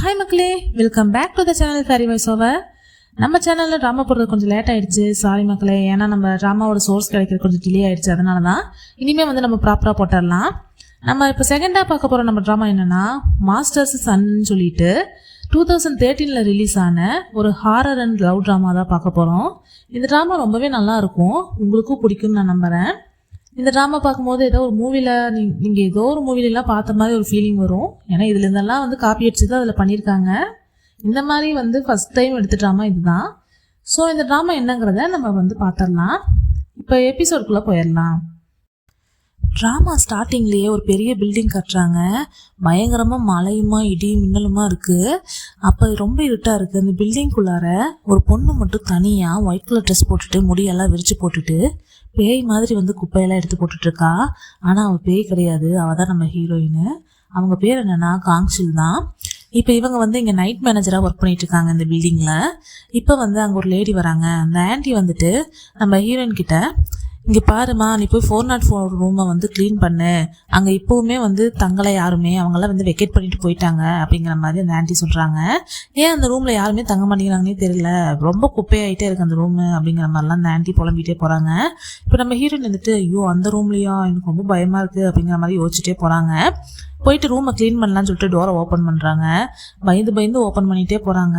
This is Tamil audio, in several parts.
ஹாய் மக்களே, welcome back to the channel fairy voice over. நம்ம சேனலில் ட்ராமா போடுறது கொஞ்சம் லேட் ஆகிடுச்சு, சாரி மக்களே. ஏன்னா நம்ம ட்ராமாவோட சோர்ஸ் கிடைக்கிறது கொஞ்சம் டிலே ஆகிடுச்சு. அதனால தான் இனிமேல் வந்து நம்ம ப்ராப்பராக போட்டுடலாம். நம்ம இப்போ செகண்டாக பார்க்க போகிற நம்ம ட்ராமா என்னென்னா மாஸ்டர்ஸ் சன்னு சொல்லிட்டு 2013 ரிலீஸ் ஆன ஒரு ஹாரர் அண்ட் லவ் ட்ராமா தான் பார்க்க போகிறோம். இந்த ட்ராமா ரொம்பவே நல்லாயிருக்கும், உங்களுக்கும் பிடிக்கும்னு நான் நம்புகிறேன். இந்த ட்ராமா பார்க்கும்போது ஏதோ ஒரு மூவியில் நீங்கள் ஏதோ ஒரு மூவிலெலாம் பார்த்த மாதிரி ஒரு ஃபீலிங் வரும். ஏன்னா இதில் இருந்தெல்லாம் வந்து காப்பி அடிச்சு தான் அதில் பண்ணியிருக்காங்க. இந்த மாதிரி வந்து ஃபஸ்ட் டைம் எடுத்த ட்ராமா இதுதான். ஸோ இந்த ட்ராமா என்னங்கிறத நம்ம வந்து பார்த்துடலாம். இப்போ எபிசோடுக்குள்ளே போயிடலாம். ட்ராமா ஸ்டார்டிங்லேயே ஒரு பெரிய பில்டிங் கட்டுறாங்க. பயங்கரமாக மழையுமா இடி மின்னலுமா இருக்குது. அப்போ ரொம்ப இருட்டாக இருக்குது. அந்த பில்டிங்குள்ளார ஒரு பொண்ணு மட்டும் தனியாக ஒயிட் கலர் ட்ரெஸ் போட்டுட்டு முடியெல்லாம் விரித்து போட்டுட்டு பேய் மாதிரி வந்து குப்பையெல்லாம் எடுத்து போட்டுட்ருக்கா. ஆனால் அவள் பேய் கிடையாது, அவள் தான் நம்ம ஹீரோயின். அவங்க பேர் என்னென்னா காங்ஷில் தான். இப்போ இவங்க வந்து இங்கே நைட் மேனேஜராக ஒர்க் பண்ணிகிட்ருக்காங்க இந்த பில்டிங்கில். இப்போ வந்து அங்கே ஒரு லேடி வராங்க. அந்த ஆன்ட்டி வந்துட்டு நம்ம ஹீரோயின் கிட்ட, இங்கே பாருமா, நீ போய் 404 ரூமை வந்து க்ளீன் பண்ணு, அங்கே இப்போவுமே வந்து தங்களை யாருமே, அவங்களாம் வந்து வெக்கேட் பண்ணிட்டு போயிட்டாங்க அப்படிங்கிற மாதிரி அந்த ஆன்ட்டி சொல்கிறாங்க. ஏன் அந்த ரூமில் யாருமே தங்க மாட்டேங்கிறாங்கன்னே தெரியல, ரொம்ப குப்பையாகிட்டே இருக்குது அந்த ரூமு அப்படிங்கிற மாதிரிலாம் அந்த ஆன்ட்டி புலம்பிகிட்டே போகிறாங்க. இப்போ நம்ம ஹீரோயின் வந்துட்டு, ஐயோ அந்த ரூம்லையா, எனக்கு ரொம்ப பயமாக இருக்குது அப்படிங்கிற மாதிரி யோசிச்சுட்டே போகிறாங்க. போயிட்டு ரூமை க்ளீன் பண்ணலான்னு சொல்லிட்டு டோரை ஓப்பன் பண்ணுறாங்க. பயந்து ஓப்பன் பண்ணிகிட்டே போகிறாங்க.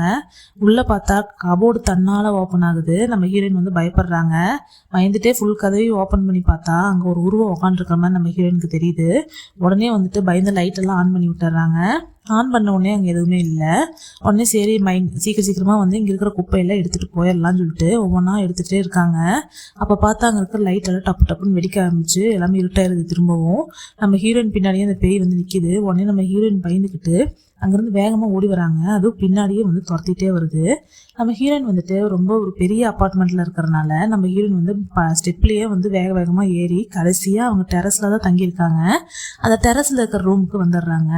உள்ளே பார்த்தா கபோர்டு தன்னால் ஓப்பன் ஆகுது. நம்ம ஹீரோயின் வந்து பயப்படுறாங்க. பயந்துட்டே ஃபுல் கதவையும் ஓப்பன் பண்ணி பார்த்தா அங்கே ஒரு உருவம் உட்காந்துருக்கிற மாதிரி நம்ம ஹீரோயினுக்கு தெரியுது. உடனே வந்துட்டு பயந்து லைட்டெல்லாம் ஆன் பண்ணி விட்டுறாங்க. ஆன் பண்ண உடனே அங்கே எதுவுமே இல்லை. உடனே சரி சீக்கிரமாக வந்து இங்கே இருக்கிற குப்பையெல்லாம் எடுத்துகிட்டு போயிடலான்னு சொல்லிட்டு ஒவ்வொன்றா எடுத்துகிட்டே இருக்காங்க. அப்போ பார்த்தா அங்கே இருக்கிற லைட்டெல்லாம் டப்புன்னு வெடிக்க ஆரம்பிச்சு எல்லாமே இருட்டாயிருது. திரும்பவும் நம்ம ஹீரோயின் பின்னாடியே அந்த பேய் வந்து நிற்கிது. உடனே நம்ம ஹீரோயின் பயந்துக்கிட்டு அங்கேருந்து வேகமாக ஓடி வராங்க. அதுவும் பின்னாடியே வந்து துரத்திட்டே வருது. நம்ம ஹீரோயின் வந்துட்டு ரொம்ப ஒரு பெரிய அப்பார்ட்மெண்ட்டில் இருக்கிறனால நம்ம ஹீரோயின் வந்து ஸ்டெப்லேயே வந்து வேகமாக ஏறி கடைசியாக அவங்க டெரஸில் தான் தங்கியிருக்காங்க. அந்த டெரஸில் இருக்கிற ரூமுக்கு வந்துடுறாங்க.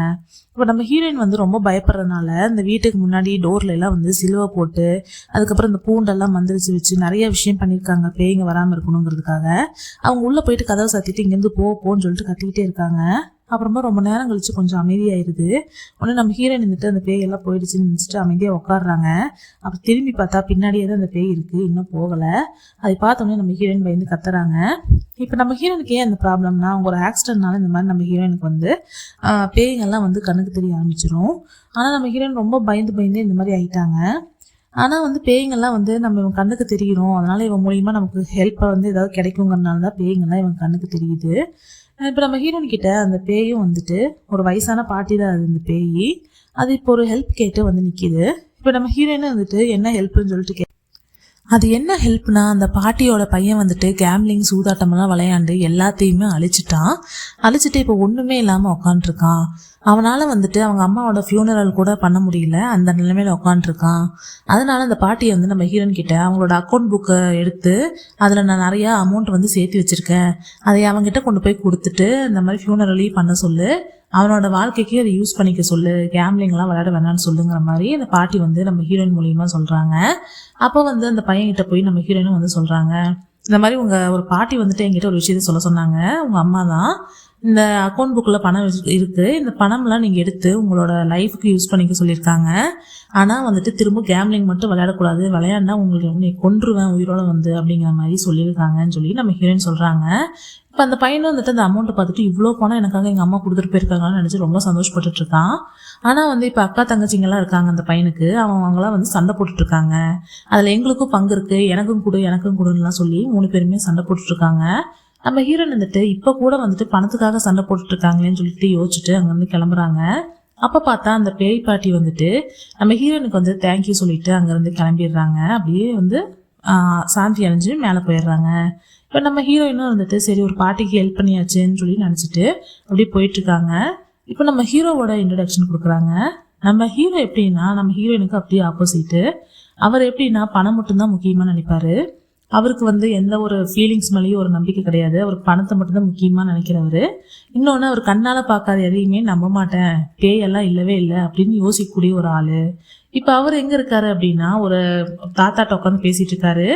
இப்போ நம்ம ஹீரோயின் வந்து ரொம்ப பயப்படுறதுனால இந்த வீட்டுக்கு முன்னாடி டோர்ல எல்லாம் வந்து சிலுவை போட்டு அதுக்கப்புறம் இந்த பூண்டெல்லாம் மந்திரிச்சு வச்சு நிறைய விஷயம் பண்ணியிருக்காங்க பேய்ங்க வராமல் இருக்கணுங்கிறதுக்காக. அவங்க உள்ளே போயிட்டு கதவை சாத்திட்டு இங்கேருந்து போன்னு சொல்லிட்டு கத்திக்கிட்டே இருக்காங்க. அப்புறமா ரொம்ப நேரம் கழிச்சு கொஞ்சம் அமைதியாயிருது. உடனே நம்ம ஹீரோயின் இருந்துட்டு அந்த பேய் எல்லாம் போயிடுச்சுன்னு நினச்சிட்டு அமைதியாக உட்காடுறாங்க. அப்புறம் திரும்பி பார்த்தா பின்னாடியே தான் அந்த பேய் இருக்குது, இன்னும் போகலை. அதை பார்த்தோன்னே நம்ம ஹீரோயின் பயந்து கத்துறாங்க. இப்போ நம்ம ஹீரோயினுக்கு ஏன் அந்த ப்ராப்ளம்னா, அவங்க ஒரு ஆக்சிடென்ட்னால இந்த மாதிரி நம்ம ஹீரோயினுக்கு வந்து பேய்ங்கெல்லாம் வந்து கண்ணுக்கு தெரிய ஆரம்பிச்சிடும். ஆனால் நம்ம ஹீரோயின் ரொம்ப பயந்து இந்த மாதிரி ஆகிட்டாங்க. ஆனால் வந்து பேய்ங்கெல்லாம் வந்து நம்ம இவன் கண்ணுக்கு தெரிகிறோம், அதனால இவன் மூலியமாக நமக்கு ஹெல்ப்பை வந்து ஏதாவது கிடைக்குங்கிறனால தான் பேய்ங்கெல்லாம் இவன் கண்ணுக்கு தெரியுது. இப்போ நம்ம ஹீரோயின் கிட்ட அந்த பேயும் வந்துட்டு ஒரு வயசான பாட்டி தான் அது. இந்த பேய் அது இப்போ ஒரு ஹெல்ப் கேட்டு வந்து நிற்கிது. இப்போ நம்ம ஹீரோயினும் வந்துட்டு என்ன ஹெல்ப்னு சொல்லிட்டு அது என்ன ஹெல்ப்னா, அந்த பாட்டியோட பையன் வந்துட்டு கேம்லிங் சூதாட்டமெல்லாம் விளையாண்டு எல்லாத்தையுமே அழிச்சிட்டு இப்போ ஒன்றுமே இல்லாமல் உக்காண்ட்ருக்கான். அவனால் வந்துட்டு அவங்க அம்மாவோட ஃபியூனரல் கூட பண்ண முடியல, அந்த நிலைமையில உட்காந்துருக்கான். அதனால அந்த பாட்டியை வந்து நம்ம ஹீரோயின் கிட்ட அவங்களோட அக்கௌண்ட் புக்கை எடுத்து அதில் நான் நிறையா அமௌண்ட் வந்து சேர்த்து வச்சுருக்கேன், அதை அவங்ககிட்ட கொண்டு போய் கொடுத்துட்டு இந்த மாதிரி ஃபியூனரலையும் பண்ண சொல்லு, அவனோட வாழ்க்கைக்கு அதை யூஸ் பண்ணிக்க சொல்லு, கேம்லிங்லாம் விளையாட வேணான்னு சொல்லுங்கிற மாதிரி அந்த பாட்டி வந்து நம்ம ஹீரோயின் மூலியமாக சொல்கிறாங்க. அப்போ வந்து அந்த பையன்கிட்ட போய் நம்ம ஹீரோயினும் வந்து சொல்கிறாங்க, இந்த மாதிரி உங்கள் ஒரு பாட்டி வந்துட்டு என்கிட்ட ஒரு விஷயத்த சொல்ல சொன்னாங்க, உங்கள் அம்மா தான், இந்த அக்கௌண்ட் புக்கில் பணம் இருக்குது, இந்த பணம்லாம் நீங்கள் எடுத்து உங்களோட லைஃபுக்கு யூஸ் பண்ணிக்க சொல்லியிருக்காங்க. ஆனால் வந்துட்டு திரும்ப கேம்லிங் மட்டும் விளையாடக்கூடாது, விளையாடினா உங்களுக்கு நீ கொன்றுவேன் உயிரோட வந்து அப்படிங்கிற மாதிரி சொல்லியிருக்காங்கன்னு சொல்லி நம்ம ஹீரோயின் சொல்கிறாங்க. இப்போ அந்த பையனும் வந்துட்டு அந்த அமௌண்ட்டை பார்த்துட்டு இவ்வளோ பணம் எனக்காக எங்கள் அம்மா கொடுத்துட்டு போயிருக்காங்கன்னு நினச்சி ரொம்ப சந்தோஷப்பட்டுட்டு இருக்கான். ஆனால் வந்து இப்போ அக்கா தங்கச்சிங்கெல்லாம் இருக்காங்க அந்த பையனுக்கு, அவங்களாம் வந்து சண்டை போட்டுட்ருக்காங்க. அதில் எங்களுக்கும் பங்கு இருக்குது, எனக்கும் கொடுன்னுலாம் சொல்லி 3 பேருமே சண்டை போட்டுட்ருக்காங்க. நம்ம ஹீரோயின் வந்துட்டு இப்போ கூட வந்துட்டு பணத்துக்காக சண்டை போட்டுட்ருக்காங்களேன்னு சொல்லிட்டு யோசிச்சுட்டு அங்கேருந்து கிளம்புறாங்க. அப்போ பார்த்தா அந்த பேய் பாட்டி வந்துட்டு நம்ம ஹீரோயினுக்கு வந்து தேங்க்யூ சொல்லிட்டு அங்கேருந்து கிளம்பிடுறாங்க. அப்படியே வந்து சாந்தி அடைஞ்சு மேலே போயிடுறாங்க. இப்போ நம்ம ஹீரோயினும் வந்துட்டு சரி ஒரு பாட்டிக்கு ஹெல்ப் பண்ணியாச்சுன்னு சொல்லி நினச்சிட்டு அப்படியே போயிட்டுருக்காங்க. இப்போ நம்ம ஹீரோவோட இன்ட்ரடக்ஷன் கொடுக்குறாங்க. நம்ம ஹீரோ எப்படின்னா, நம்ம ஹீரோயினுக்கு அப்படியே ஆப்போசிட்டு. அவர் எப்படின்னா பணம் மட்டும்தான் முக்கியமாக நினைப்பார். அவருக்கு வந்து எந்த ஒரு ஃபீலிங்ஸ் மேலேயும் ஒரு நம்பிக்கை கிடையாது. அவருக்கு பணத்தை மட்டும்தான் முக்கியமாக நினைக்கிறவர். இன்னொன்று, அவர் கண்ணால் பார்க்காத எதையுமே நம்ப மாட்டேன், பேயெல்லாம் இல்லவே இல்லை அப்படின்னு யோசிக்கக்கூடிய ஒரு ஆள். இப்போ அவர் எங்கே இருக்காரு அப்படின்னா, ஒரு தாத்தாட்ட உட்காந்து பேசிகிட்டு இருக்காரு.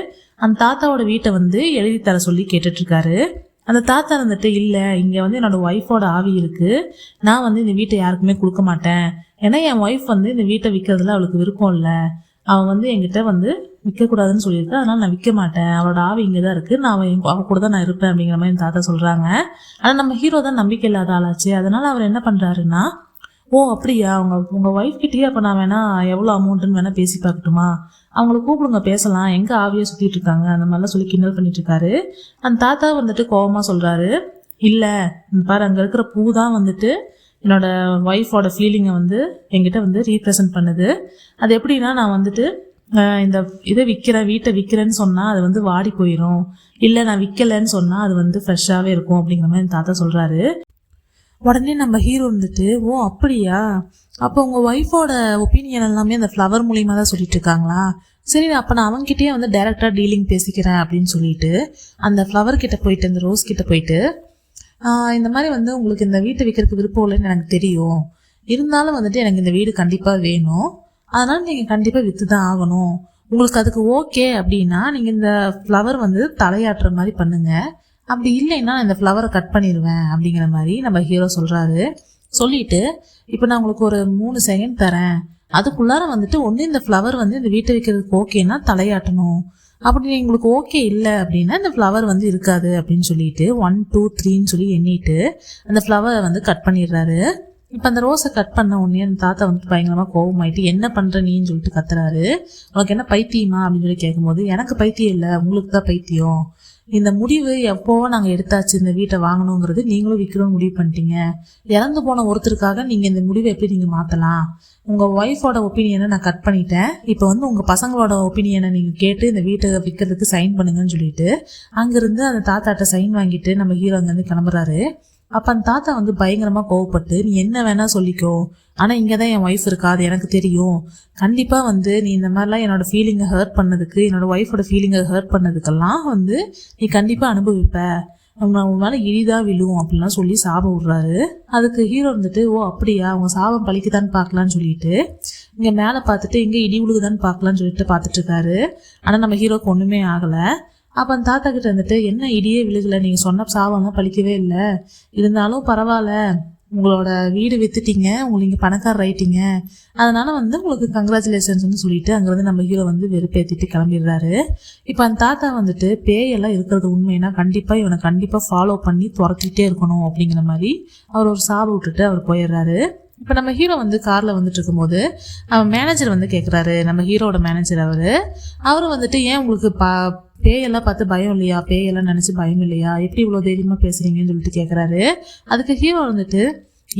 அந்த தாத்தாவோட வீட்டை வந்து எழுதி தர சொல்லி கேட்டுட்ருக்காரு. அந்த தாத்தா வந்துட்டு இல்லை, இங்கே வந்து என்னோட ஒய்ஃபோட ஆவி இருக்குது, நான் வந்து இந்த வீட்டை யாருக்குமே கொடுக்க மாட்டேன். ஏன்னா என் ஒய்ஃப் வந்து இந்த வீட்டை விற்கிறதுல அவளுக்கு விருப்பம் இல்லை. அவன் வந்து என்கிட்ட வந்து விற்கக்கூடாதுன்னு சொல்லியிருக்கேன், அதனால நான் விற்க மாட்டேன். அவளோட ஆவி இங்கே தான் இருக்குது, நான் அவள் கூட தான் நான் இருப்பேன் அப்படிங்கிற மாதிரி தாத்தா சொல்கிறாங்க. ஆனால் நம்ம ஹீரோ தான் நம்பிக்கை இல்லாத ஆளாச்சு. அதனால் அவர் என்ன பண்ணுறாருன்னா, ஓ அப்படியா, உங்கள் ஒய்ஃப் கிட்டேயே அப்போ நான் வேணா எவ்வளோ அமௌண்ட்டுன்னு வேணால் பேசி பார்க்கட்டுமா, அவங்கள கூப்பிடுங்க பேசலாம், எங்கே ஆவியை சுற்றிட்டு இருக்காங்க அந்த மாதிரிலாம் சொல்லி கிண்டல் பண்ணிட்டு இருக்காரு. அந்த தாத்தா வந்துட்டு கோபமாக சொல்கிறாரு, இல்லை பாரு, அங்கே இருக்கிற பூ தான் வந்துட்டு என்னோட ஒய்ஃபோட ஃபீலிங்கை வந்து என்கிட்ட வந்து ரீப்ரசன்ட் பண்ணுது. அது எப்படின்னா, நான் வந்துட்டு இந்த இதை வீட்டை விற்கிறேன்னு சொன்னால் அது வந்து வாடி போயிடும், இல்லை நான் விற்கலைன்னு சொன்னால் அது வந்து ஃப்ரெஷ்ஷாகவே இருக்கும் அப்படிங்கிற மாதிரி தாத்தா சொல்கிறாரு. உடனே நம்ம ஹீரோ வந்துட்டு, ஓ அப்படியா, அப்போ உங்கள் ஒய்ஃபோட ஒப்பீனியன் எல்லாமே அந்த ஃப்ளவர் மூலியமாக தான் சொல்லிட்டு இருக்காங்களா, சரி அப்போ நான் அவங்ககிட்டயே வந்து டைரெக்டாக டீலிங் பேசிக்கிறேன் அப்படின்னு சொல்லிட்டு அந்த ஃப்ளவர் கிட்ட போயிட்டு, அந்த ரோஸ் கிட்ட போயிட்டு, இந்த மாதிரி வந்து உங்களுக்கு இந்த வீட்டை விற்கிறதுக்கு விருப்பம் இல்லைன்னு எனக்கு தெரியும், இருந்தாலும் வந்துட்டு எனக்கு இந்த வீடு கண்டிப்பாக வேணும், அதனால் நீங்கள் கண்டிப்பாக விற்று தான் ஆகணும், உங்களுக்கு அதுக்கு ஓகே அப்படின்னா நீங்கள் இந்த ஃப்ளவர் வந்து தலையாட்டுற மாதிரி பண்ணுங்கள், அப்படி இல்லைன்னா இந்த ஃப்ளவரை கட் பண்ணிடுவேன் அப்படிங்கிற மாதிரி நம்ம ஹீரோ சொல்கிறாரு. சொல்லிட்டு, இப்போ நான் உங்களுக்கு ஒரு 3 செகண்ட் தரேன், அதுக்குள்ளார வந்துட்டு ஒன்று இந்த ஃப்ளவர் வந்து இந்த வீட்டை விற்கிறதுக்கு ஓகேன்னா தலையாட்டணும், அப்படி உங்களுக்கு ஓகே இல்லை அப்படின்னா இந்த ஃப்ளவர் வந்து இருக்காது அப்படின்னு சொல்லிட்டு 1 2 3ன்னு சொல்லி எண்ணிட்டு அந்த ஃப்ளவரை வந்து கட் பண்ணிடுறாரு. இப்போ அந்த ரோஸை கட் பண்ண உடனே அந்த தாத்தா வந்துட்டு பயங்கரமாக கோபமாயிட்டு, என்ன பண்ணுற நீன்னு சொல்லிட்டு கத்துறாரு. உனக்கு என்ன பைத்தியமா அப்படின்னு சொல்லி கேட்கும்போது, எனக்கு பைத்தியம் இல்லை, உங்களுக்கு தான் பைத்தியம், இந்த முடிவு எப்போவோ நாங்கள் எடுத்தாச்சு, இந்த வீட்டை வாங்கணுங்கிறது நீங்களும் விற்கணும்னு முடிவு பண்ணிட்டீங்க, இறந்து போன ஒருத்தருக்காக நீங்கள் இந்த முடிவை எப்படி நீங்கள் மாற்றலாம், உங்கள் ஒய்ஃபோட ஒப்பீனியனை நான் கட் பண்ணிட்டேன், இப்போ வந்து உங்கள் பசங்களோட ஒப்பீனியனை நீங்கள் கேட்டு இந்த வீட்டை விற்கிறதுக்கு சைன் பண்ணுங்கன்னு சொல்லிட்டு அங்கேருந்து அந்த தாத்தாட்ட சைன் வாங்கிட்டு நம்ம ஹீரோ அங்கேருந்து கிளம்புறாரு. அப்போ அந்த தாத்தா வந்து பயங்கரமாக கோவப்பட்டு, நீ என்ன வேணா சொல்லிக்கோ, ஆனால் இங்கே தான் என் ஒய்ஃப் இருக்கா, அது எனக்கு தெரியும், கண்டிப்பாக வந்து நீ இந்த மாதிரிலாம் என்னோடய ஃபீலிங்கை ஹர்ட் பண்ணதுக்கு, என்னோடய ஒய்ஃபோட ஃபீலிங்கை ஹர்ட் பண்ணதுக்கெல்லாம் வந்து நீ கண்டிப்பாக அனுபவிப்ப, உன் மேலே இழிதாக விழுவும் அப்படின்லாம் சொல்லி சாபம் விடுறாரு. அதுக்கு ஹீரோ வந்துட்டு, ஓ அப்படியா, அவங்க சாபம் பழிக்குதான்னு பார்க்கலான்னு சொல்லிட்டு இங்கே மேலே பார்த்துட்டு இங்கே இடி விழுகுதான்னு பார்க்கலான்னு சொல்லிட்டு பார்த்துட்டு இருக்காரு. ஆனால் நம்ம ஹீரோக்கு ஒன்றுமே ஆகலை. அப்போ அந்த தாத்தா கிட்ட வந்துட்டு, என்ன இடியே விழுகலை, நீங்கள் சொன்ன சாபம்லாம் பழிக்கவே இல்லை, இருந்தாலும் பரவாயில்ல, உங்களோட வீடு விற்றுட்டீங்க, உங்களுக்கு நீங்கள் பணக்காரர் ஆயிட்டீங்க, அதனால வந்து உங்களுக்கு கங்க்ராச்சுலேஷன்ஸ்னு சொல்லிட்டு அங்கேருந்து நம்ம ஹீரோ வந்து வெறுப்பேற்றிட்டு கிளம்பிடுறாரு. இப்போ அந்த தாத்தா வந்துட்டு, பேயெல்லாம் இருக்கிறது உண்மைன்னா கண்டிப்பாக இவனை கண்டிப்பாக ஃபாலோ பண்ணி துரத்திக்கிட்டே இருக்கணும் அப்படிங்கிற மாதிரி அவர் ஒரு சாபம் விட்டுட்டு அவர் போயிடுறாரு. இப்போ நம்ம ஹீரோ வந்து காரில் வந்துட்டு இருக்கும்போது அவன் மேனேஜர் வந்து கேட்குறாரு, நம்ம ஹீரோட மேனேஜர் அவரும் வந்துட்டு, ஏன் உங்களுக்கு பேயெல்லாம் பார்த்து பயம் இல்லையா, பேயெல்லாம் நினச்சி பயம் இல்லையா, எப்படி இவ்வளோ தைரியமாக பேசுகிறீங்கன்னு சொல்லிட்டு கேட்குறாரு. அதுக்கு ஹீரோ வந்துட்டு,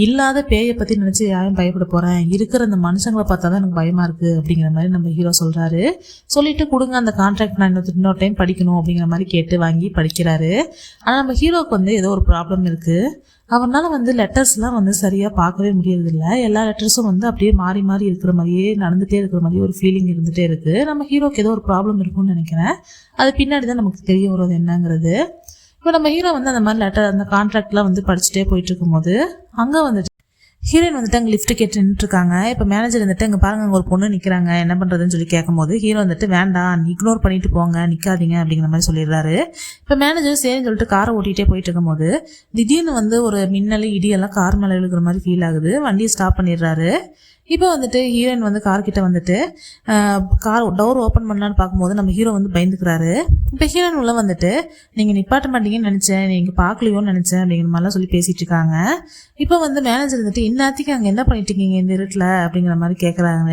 இல்லாத பேயை பற்றி நினச்சி யாரும் பயப்பட போகிறேன், இருக்கிற அந்த மனுஷங்களை பார்த்தா தான் எனக்கு பயமாக இருக்குது அப்படிங்கிற மாதிரி நம்ம ஹீரோ சொல்கிறாரு. சொல்லிட்டு, கொடுங்க அந்த கான்ட்ராக்ட், நான் இன்னொரு டைம் படிக்கணும் அப்படிங்கிற மாதிரி கேட்டு வாங்கி படிக்கிறாரு. ஆனால் நம்ம ஹீரோவுக்கு வந்து ஏதோ ஒரு ப்ராப்ளம் இருக்குது, அவனால் வந்து லெட்டர்ஸ்லாம் வந்து சரியாக பார்க்கவே முடியறதில்ல, எல்லா லெட்டர்ஸும் வந்து அப்படியே மாறி மாறி இருக்கிற மாதிரியே நடந்துகிட்டே இருக்கிற மாதிரி ஒரு ஃபீலிங் இருந்துகிட்டே இருக்குது. நம்ம ஹீரோக்கு ஏதோ ஒரு ப்ராப்ளம் இருக்கும்னு நினைக்கிறேன், அது பின்னாடி தான் நமக்கு தெரிய வருவது என்னங்கிறது. இப்போ நம்ம ஹீரோ வந்து அந்த மாதிரி லெட்டர், அந்த கான்ட்ராக்ட்லாம் வந்து படிச்சுட்டே போயிட்டு இருக்கும்போது அங்கே வந்துட்டு ஹீரோயின் வந்துட்டு அங்கே லிஃப்ட் கேட்டு நின்றுருக்காங்க. இப்போ மேனேஜர் வந்துட்டு, அங்கே பாருங்க அங்கே ஒரு பொண்ணு நிற்கிறாங்க, என்ன பண்ணுறதுன்னு சொல்லி கேட்கும்போது ஹீரோ வந்துட்டு, வேண்டாம் இக்னோர் பண்ணிட்டு போங்க, நிற்காதீங்க அப்படிங்கிற மாதிரி சொல்லிடுறாரு. இப்போ மேனேஜர் சரின்னு சொல்லிட்டு காரை ஓட்டிகிட்டே போயிட்டு இருக்கும்போது திடீர்னு வந்து ஒரு மின்னல் இடியெல்லாம் கார் மேலே இழுக்கிற மாதிரி ஃபீல் ஆகுது. வண்டியை ஸ்டாப் பண்ணிடுறாரு. இப்போ வந்துட்டு ஹீரோயின் வந்து கார்கிட்ட வந்துட்டு கார் டோர் ஓப்பன் பண்ணலான்னு பார்க்கும்போது நம்ம ஹீரோ வந்து பயந்துக்கிறாரு. இப்போ ஹீரோயின் உள்ள வந்துட்டு, நீங்கள் நிப்பாட்ட மாட்டீங்கன்னு நினச்சேன், நீங்கள் பார்க்கலையோன்னு நினச்சேன் அப்படிங்கிற மாதிரிலாம் சொல்லி பேசிகிட்டு இருக்காங்க. இப்போ வந்து மேனேஜர் வந்துட்டு, இந்நேரத்துக்கு அங்கே என்ன பண்ணிட்டு இருக்கீங்க இந்த இருட்டில் அப்படிங்கிற மாதிரி கேட்குறாங்க.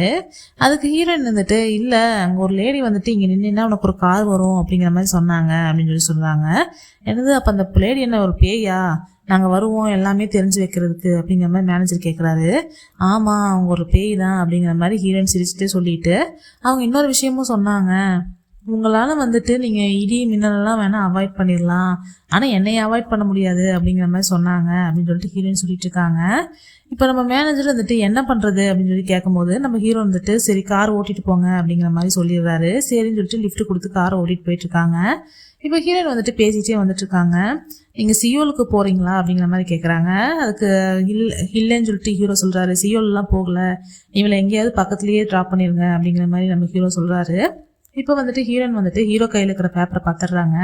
அதுக்கு ஹீரோயின் வந்துட்டு, இல்லை அங்கே ஒரு லேடி வந்துட்டு இங்கே நின்றுன்னா உனக்கு ஒரு கார் வரும் அப்படிங்கிற மாதிரி சொன்னாங்க அப்படின்னு சொல்லி சொல்கிறாங்க. என்னது, அப்போ அந்த லேடி என்ன ஒரு பேயா, நாங்கள் வருவோம் எல்லாமே தெரிஞ்சு வைக்கிறதுக்கு அப்படிங்கிற மாதிரி மேனேஜர் கேட்குறாரு. ஆமாம் அவங்க ஒரு பேய் தான் அப்படிங்கிற மாதிரி ஹீரோயின் சிரிச்சுட்டே சொல்லிட்டு அவங்க இன்னொரு விஷயமும் சொன்னாங்க, உங்களால் வந்துட்டு நீங்கள் இடி மின்னலெல்லாம் வேணால் அவாய்ட் பண்ணிடலாம், ஆனால் என்னையை அவாய்ட் பண்ண முடியாது அப்படிங்கிற மாதிரி சொன்னாங்க அப்படின்னு சொல்லிட்டு ஹீரோயின் சொல்லிட்டு இருக்காங்க. இப்போ நம்ம மேனேஜர் வந்துட்டு என்ன பண்ணுறது அப்படின்னு சொல்லி கேட்கும்போது நம்ம ஹீரோ வந்துட்டு, சரி கார் ஓட்டிட்டு போங்க அப்படிங்கிற மாதிரி சொல்லிடுறாரு. சரின்னு சொல்லிட்டு லிஃப்ட் கொடுத்து காரை ஓட்டிட்டு போயிட்டுருக்காங்க. இப்போ ஹீரோயின் வந்துட்டு பேசிகிட்டே வந்துட்டு இருக்காங்க. நீங்கள் சியோலுக்கு போகிறீங்களா அப்படிங்கிற மாதிரி கேட்குறாங்க. அதுக்கு இல்லைன்னு சொல்லிட்டு ஹீரோ சொல்கிறாரு, சியோல்லாம் போகலை, இவளை எங்கேயாவது பக்கத்துலேயே ட்ராப் பண்ணிடுங்க அப்படிங்கிற மாதிரி நம்ம ஹீரோ சொல்கிறாரு. இப்போ வந்துட்டு ஹீரோயின் வந்துட்டு ஹீரோ கையில் இருக்கிற பேப்பரை பார்த்துடுறாங்க.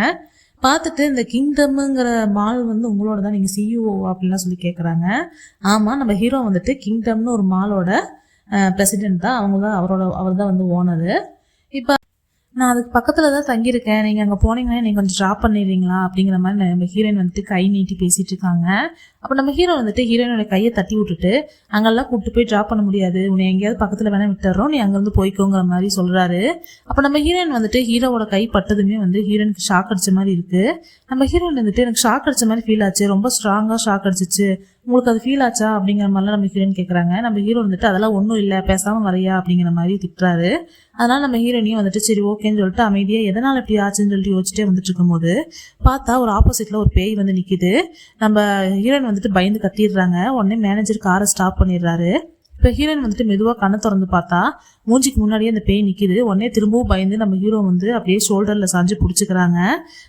பார்த்துட்டு இந்த கிங்டம்ங்கிற மால் வந்து உங்களோட தான், நீங்கள் சிஇஓ அப்படின்லாம் சொல்லி கேட்குறாங்க. ஆமாம், நம்ம ஹீரோ வந்துட்டு கிங்டம்னு ஒரு மாலோட பிரசிடென்ட் தான். அவர் தான் வந்து ஓனரு. இப்போ நான் அதுக்கு பக்கத்தில் தான் தங்கியிருக்கேன், நீங்கள் அங்கே போனீங்கன்னா நீங்கள் கொஞ்சம் ட்ராப் பண்ணிடுறீங்களா அப்படிங்கிற மாதிரி நம்ம ஹீரோயின் வந்துட்டு கை நீட்டி பேசிகிட்டு இருக்காங்க. அப்போ நம்ம ஹீரோ வந்துட்டு ஹீரோயினோட கையை தட்டி விட்டுட்டு, அங்கெல்லாம் கூப்பிட்டு போய் ட்ராப் பண்ண முடியாது, உன்னை எங்கேயாவது பக்கத்தில் வேணால் விட்டுறோம், நீ அங்கேருந்து போய்க்கோங்கிற மாதிரி சொல்கிறாரு. அப்போ நம்ம ஹீரோயின் வந்துட்டு ஹீரோவோட கை பட்டதுமே வந்து ஹீரோயினுக்கு ஷாக் அடிச்ச மாதிரி இருக்குது. நம்ம ஹீரோயின் வந்துட்டு எனக்கு ஷாக் அடிச்ச மாதிரி ஃபீல் ஆச்சு, ரொம்ப ஸ்ட்ராங்காக ஷாக் அடிச்சிச்சு, உங்களுக்கு அது ஃபீல் ஆச்சா அப்படிங்கிற மாதிரிலாம் நம்ம ஹீரோயின் கேட்குறாங்க. நம்ம ஹீரோ வந்துட்டு அதெல்லாம் ஒன்றும் இல்லை, பேசாமல் வரையா அப்படிங்கிற மாதிரி திட்டுறாரு. அதனால நம்ம ஹீரோயினையும் வந்துட்டு சரி ஓகேன்னு சொல்லிட்டு அமைதியாக எதனால் இப்படி ஆச்சுன்னு சொல்லிட்டு யோசிச்சுட்டே வந்துட்டு இருக்கும்போது பார்த்தா ஒரு ஆப்போசிட்டில் ஒரு பேய் வந்து நிற்கிது. நம்ம ஹீரோயின் வந்துட்டு பயந்து கத்திடுறாங்க. உடனே மேனேஜர் காரை ஸ்டாப் பண்ணிடுறாரு. இப்போ ஹீரோயின் வந்துட்டு மெதுவாக கண்ணை திறந்து பார்த்தா மூஞ்சிக்கு முன்னாடியே அந்த பேய் நிற்கிது. உடனே திரும்பவும் பயந்து நம்ம ஹீரோ வந்து அப்படியே ஷோல்டரில் சாஞ்சு பிடிச்சிக்கிறாங்க.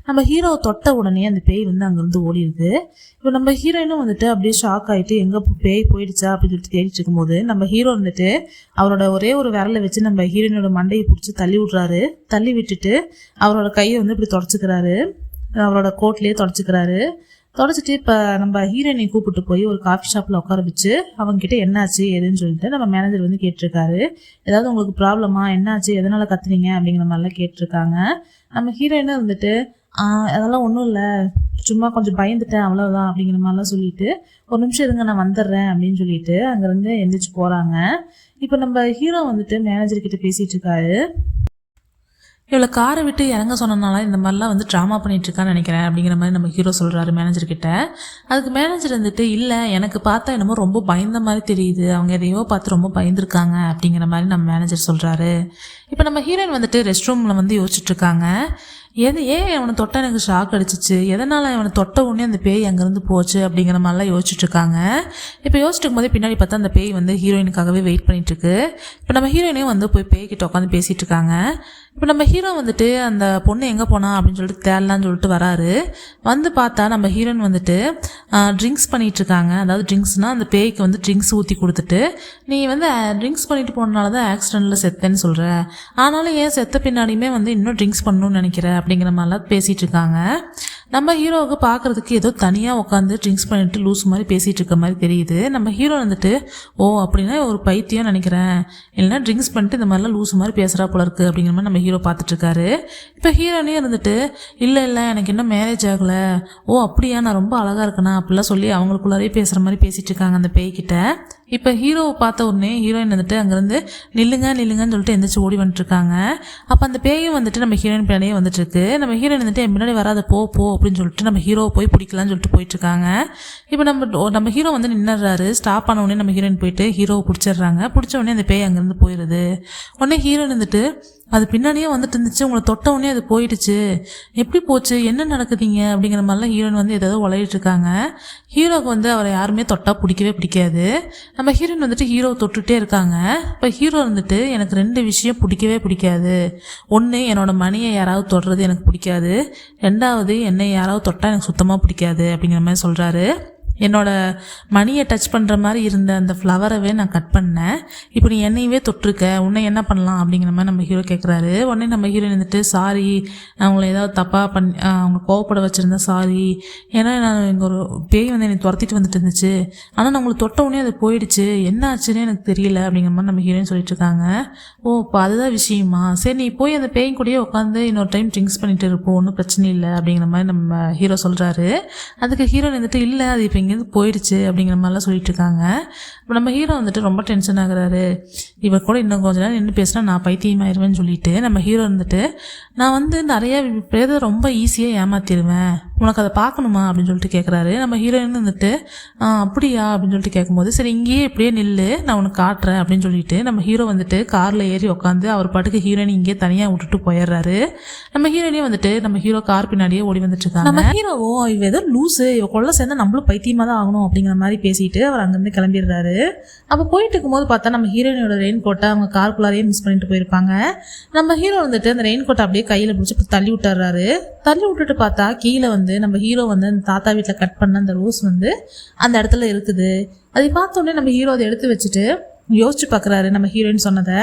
நம்ம ஹீரோவை தொட்ட உடனே அந்த பேய் வந்து அங்கேருந்து ஓடிடுது. இப்போ நம்ம ஹீரோயினும் வந்துட்டு அப்படியே ஷாக் ஆகிட்டு எங்கே பேய் போயிடுச்சா அப்படின்னு சொல்லிட்டு தேடிட்டு இருக்கும்போது நம்ம ஹீரோ வந்துட்டு அவரோட ஒரே ஒரு விரலை வச்சு நம்ம ஹீரோயினோட மண்டையை பிடிச்சி தள்ளி விட்றாரு. தள்ளி விட்டுட்டு அவரோட கையை வந்து இப்படி தொடச்சிக்கிறாரு, அவரோட கோட்லேயே தொடச்சிக்கிறாரு. தொடச்சிட்டு இப்போ நம்ம ஹீரோயினை கூப்பிட்டு போய் ஒரு காஃபி ஷாப்பில் உட்கார வச்சு அவங்ககிட்ட என்னாச்சு எதுன்னு சொல்லிட்டு நம்ம மேனேஜர் வந்து கேட்டிருக்காரு. ஏதாவது உங்களுக்கு ப்ராப்ளமா, என்னாச்சு, எதனால் கத்துறீங்க அப்படிங்கிற மாதிரிலாம் கேட்டிருக்காங்க. நம்ம ஹீரோயினும் வந்துட்டு அதெல்லாம் ஒன்றும் இல்லை, சும்மா கொஞ்சம் பயந்துட்டேன் அவ்வளோதான் அப்படிங்கிற மாதிரிலாம் சொல்லிட்டு ஒரு நிமிஷம் இருங்க நான் வந்துடுறேன் அப்படின்னு சொல்லிட்டு அங்கேருந்து எந்திரிச்சு போகிறாங்க. இப்போ நம்ம ஹீரோ வந்துட்டு மேனேஜர்கிட்ட பேசிகிட்டு இருக்காரு. இவ்வளோ காரை விட்டு இறங்க சொன்னனால இந்த மாதிரிலாம் வந்து ட்ராமா பண்ணிட்டு இருக்கான்னு நினைக்கிறேன் அப்படிங்கிற மாதிரி நம்ம ஹீரோ சொல்கிறாரு மேனேஜர்கிட்ட. அதுக்கு மேனேஜர் வந்துட்டு இல்லை, எனக்கு பார்த்தா என்னமோ ரொம்ப பயந்த மாதிரி தெரியுது, அவங்க எதையோ பார்த்து ரொம்ப பயந்துருக்காங்க அப்படிங்கிற மாதிரி நம்ம மேனேஜர் சொல்கிறாரு. இப்போ நம்ம ஹீரோயின் வந்துட்டு ரெஸ்ட் ரூமில் வந்து யோசிச்சுட்டு இருக்காங்க. ஏன் அவனை தொட்ட எனக்கு ஷாக் அடிச்சிச்சு, எதனால் அவனை தொட்ட உடனே அந்த பேய் அங்கேருந்து போச்சு அப்படிங்கிற மாதிரிலாம் யோசிச்சுட்டு இருக்காங்க. இப்போ யோசிச்சுட்டு இருக்கும்போதே பின்னாடி பார்த்தா அந்த பேய் வந்து ஹீரோயினுக்காகவே வெயிட் பண்ணிட்டு இருக்கு. இப்போ நம்ம ஹீரோயினையும் வந்து போய் பேய்கிட்ட உட்காந்து பேசிகிட்டு இருக்காங்க. இப்போ நம்ம ஹீரோ வந்துட்டு அந்த பொண்ணு எங்கே போனா அப்படின்னு சொல்லிட்டு தேடலான்னு சொல்லிட்டு வராரு. வந்து பார்த்தா நம்ம ஹீரோயின் வந்துட்டு ட்ரிங்க்ஸ் பண்ணிகிட்டு இருக்காங்க. அதாவது ட்ரிங்க்ஸ்னால் அந்த பேய்க்கு வந்து ட்ரிங்க்ஸ் ஊற்றி கொடுத்துட்டு, நீ வந்து ட்ரிங்க்ஸ் பண்ணிட்டு போனனால தான் ஆக்சிடெண்ட்டில் செத்தேன்னு சொல்கிற, ஆனாலும் ஏன் செத்த பின்னாடியுமே வந்து இன்னும் ட்ரிங்க்ஸ் பண்ணணும்னு நினைக்கிற அப்படிங்கிற மாதிரிலாம் பேசிகிட்டு இருக்காங்க. நம்ம ஹீரோவுக்கு பார்க்குறதுக்கு ஏதோ தனியாக உட்காந்து ட்ரிங்க்ஸ் பண்ணிட்டு லூஸ் மாதிரி பேசிகிட்டு இருக்க மாதிரி தெரியுது. நம்ம ஹீரோ வந்துட்டு ஓ அப்படின்னா ஒரு பைத்தியம் நினைக்கிறேன், இல்லைன்னா ட்ரிங்க்ஸ் பண்ணிட்டு இந்த மாதிரிலாம் லூஸ் மாதிரி பேசுகிறா போல இருக்குது அப்படிங்கிற மாதிரி நம்ம ஹீரோ பார்த்துட்ருக்காரு. இப்போ ஹீரோனே இருந்துட்டு இல்லை எனக்கு இன்னும் மேரேஜ் ஆகலை, ஓ அப்படியா, நான் ரொம்ப அழகாக இருக்கேனா அப்படிலாம் சொல்லி அவங்களுக்குள்ளாரே பேசுகிற மாதிரி பேசிகிட்டு இருக்காங்க அந்த பேய்கிட்ட. இப்போ ஹீரோவை பார்த்த உடனே ஹீரோயின் வந்துட்டு அங்கேருந்து நில்லுங்கன்னு சொல்லிட்டு எந்திரிச்சு ஓடி வந்துட்டுருக்காங்க. அப்போ அந்த பேயும் வந்துட்டு நம்ம ஹீரோயின் பின்னாடியே வந்துட்டுருக்கு. நம்ம ஹீரோயின் வந்துட்டு என் முன்னாடி வராத போ அப்படின்னு சொல்லிட்டு நம்ம ஹீரோவை போய் பிடிக்கலான்னு சொல்லிட்டு போயிட்டுருக்காங்க. இப்போ நம்ம ஹீரோ வந்து நின்னுறாரு. ஸ்டாப் ஆன உடனே நம்ம ஹீரோயின் போயிட்டு ஹீரோவை பிடிச்சிடுறாங்க. பிடிச்ச உடனே அந்த பேய் அங்கேருந்து போயிடுது. உடனே ஹீரோயின் வந்துட்டு அது பின்னாடியே வந்துட்டு இருந்துச்சு, உங்களை தொட்ட உடனே அது போயிடுச்சு, எப்படி போச்சு, என்ன நடக்குதுங்க அப்படிங்கிற மாதிரிலாம் ஹீரோயின் வந்து ஏதாவது உளையிட்டு இருக்காங்க. ஹீரோவுக்கு வந்து அவரை யாருமே தொட்டா பிடிக்கவே பிடிக்காது. நம்ம ஹீரோயின் வந்துட்டு ஹீரோவை தொட்டுகிட்டே இருக்காங்க. இப்போ ஹீரோ வந்துட்டு எனக்கு 2 விஷயம் பிடிக்கவே பிடிக்காது. ஒன்று, என்னோட மணியை யாராவது தொடுறது எனக்கு பிடிக்காது. 2வது, என்னை யாராவது தொட்டால் எனக்கு சுத்தமாக பிடிக்காது அப்படிங்கிற மாதிரி சொல்கிறாரு. என்னோட மணியை டச் பண்ணுற மாதிரி இருந்த அந்த ஃப்ளவரவே நான் கட் பண்ணேன், இப்போ நீ என்னையவே தொட்டிருக்க, உன்னை என்ன பண்ணலாம் அப்படிங்கிற மாதிரி நம்ம ஹீரோ கேட்குறாரு. உடனே நம்ம ஹீரோ வந்துட்டு சாரி, நான் உங்களை ஏதாவது தப்பாக அவங்க கோவப்பட வச்சுருந்தேன், சாரி, ஏன்னா நான் இங்கே ஒரு பேய் வந்து என்னை துரத்திட்டு வந்துட்டு இருந்துச்சு, ஆனால் நான் உங்களை தொட்ட உடனே அது போயிடுச்சு, என்ன ஆச்சுன்னு எனக்கு தெரியல அப்படிங்கிற மாதிரி நம்ம ஹீரோன்னு சொல்லிட்டு இருக்காங்க. ஓ இப்போ அதுதான் விஷயமா, சரி நீ போய் அந்த பேய் கூடயே உட்காந்து இன்னொரு டைம் ட்ரிங்க்ஸ் பண்ணிட்டு இருப்போம், ஒன்றும் பிரச்சனை இல்லை அப்படிங்கிற மாதிரி நம்ம ஹீரோ சொல்கிறாரு. அதுக்கு ஹீரோ வந்துட்டு இல்லை அது இப்போ இங்கேருந்து போயிடுச்சு அப்படிங்கிற மாதிரிலாம் சொல்லிட்டு இருக்காங்க. இப்போ நம்ம ஹீரோ வந்துட்டு ரொம்ப டென்ஷன் ஆகுறாரு. இவர் கூட இன்னும் கொஞ்சம் நேரம் நின்று பேசினா நான் பைத்தியமாயிருவேன்னு சொல்லிட்டு நம்ம ஹீரோ வந்துட்டு நான் வந்து நிறைய பேரை ரொம்ப ஈஸியாக ஏமாத்திடுவேன், உனக்கு அதை பார்க்கணுமா அப்படின்னு சொல்லிட்டு கேட்குறாரு. நம்ம ஹீரோயின் வந்துட்டு அப்படியா அப்படின்னு சொல்லிட்டு கேட்கும்போது சரி இங்கேயே இப்படியே நில்லு, நான் உனக்கு காட்டுறேன் அப்படின்னு சொல்லிட்டு நம்ம ஹீரோ வந்துட்டு காரில் ஏறி உட்காந்து அவர் பாட்டுக்கு ஹீரோயின் இங்கேயே தனியாக விட்டுட்டு போயிடுறாரு. நம்ம ஹீரோயினையும் வந்துட்டு நம்ம ஹீரோ கார் பின்னாடியே ஓடி வந்துட்டு இருக்காங்க. நம்ம ஹீரோவோ இவ ஏதோ லூஸு, இவ கொள்ள சேர்ந்தா நம்மளும் பைத்தியமாக தான் ஆகணும் அப்படிங்கிற மாதிரி பேசிட்டு அவர் அங்கேருந்து கிளம்பிடுறாரு. அப்போ போயிட்டு இருக்கும்போது பார்த்தா நம்ம ஹீரோயினோட ரெயின் கோட்டை அவங்க காருக்குள்ளாரையே மிஸ் பண்ணிட்டு போயிருப்பாங்க. நம்ம ஹீரோ வந்துட்டு அந்த ரெயின் கோட்டை அப்படியே கையில் பிடிச்சி தள்ளி விட்டுறாரு. தள்ளி விட்டுட்டு பார்த்தா கீழே வந்து நம்ம ஹீரோ வந்து அந்த தாத்தா வீட்டில் கட் பண்ண அந்த ரோஸ் வந்து அந்த இடத்துல இருக்குது. அதை பார்த்தோன்னே நம்ம ஹீரோ அதை எடுத்து வச்சுட்டு யோசிச்சு பார்க்குறாரு நம்ம ஹீரோயின் சொன்னதை.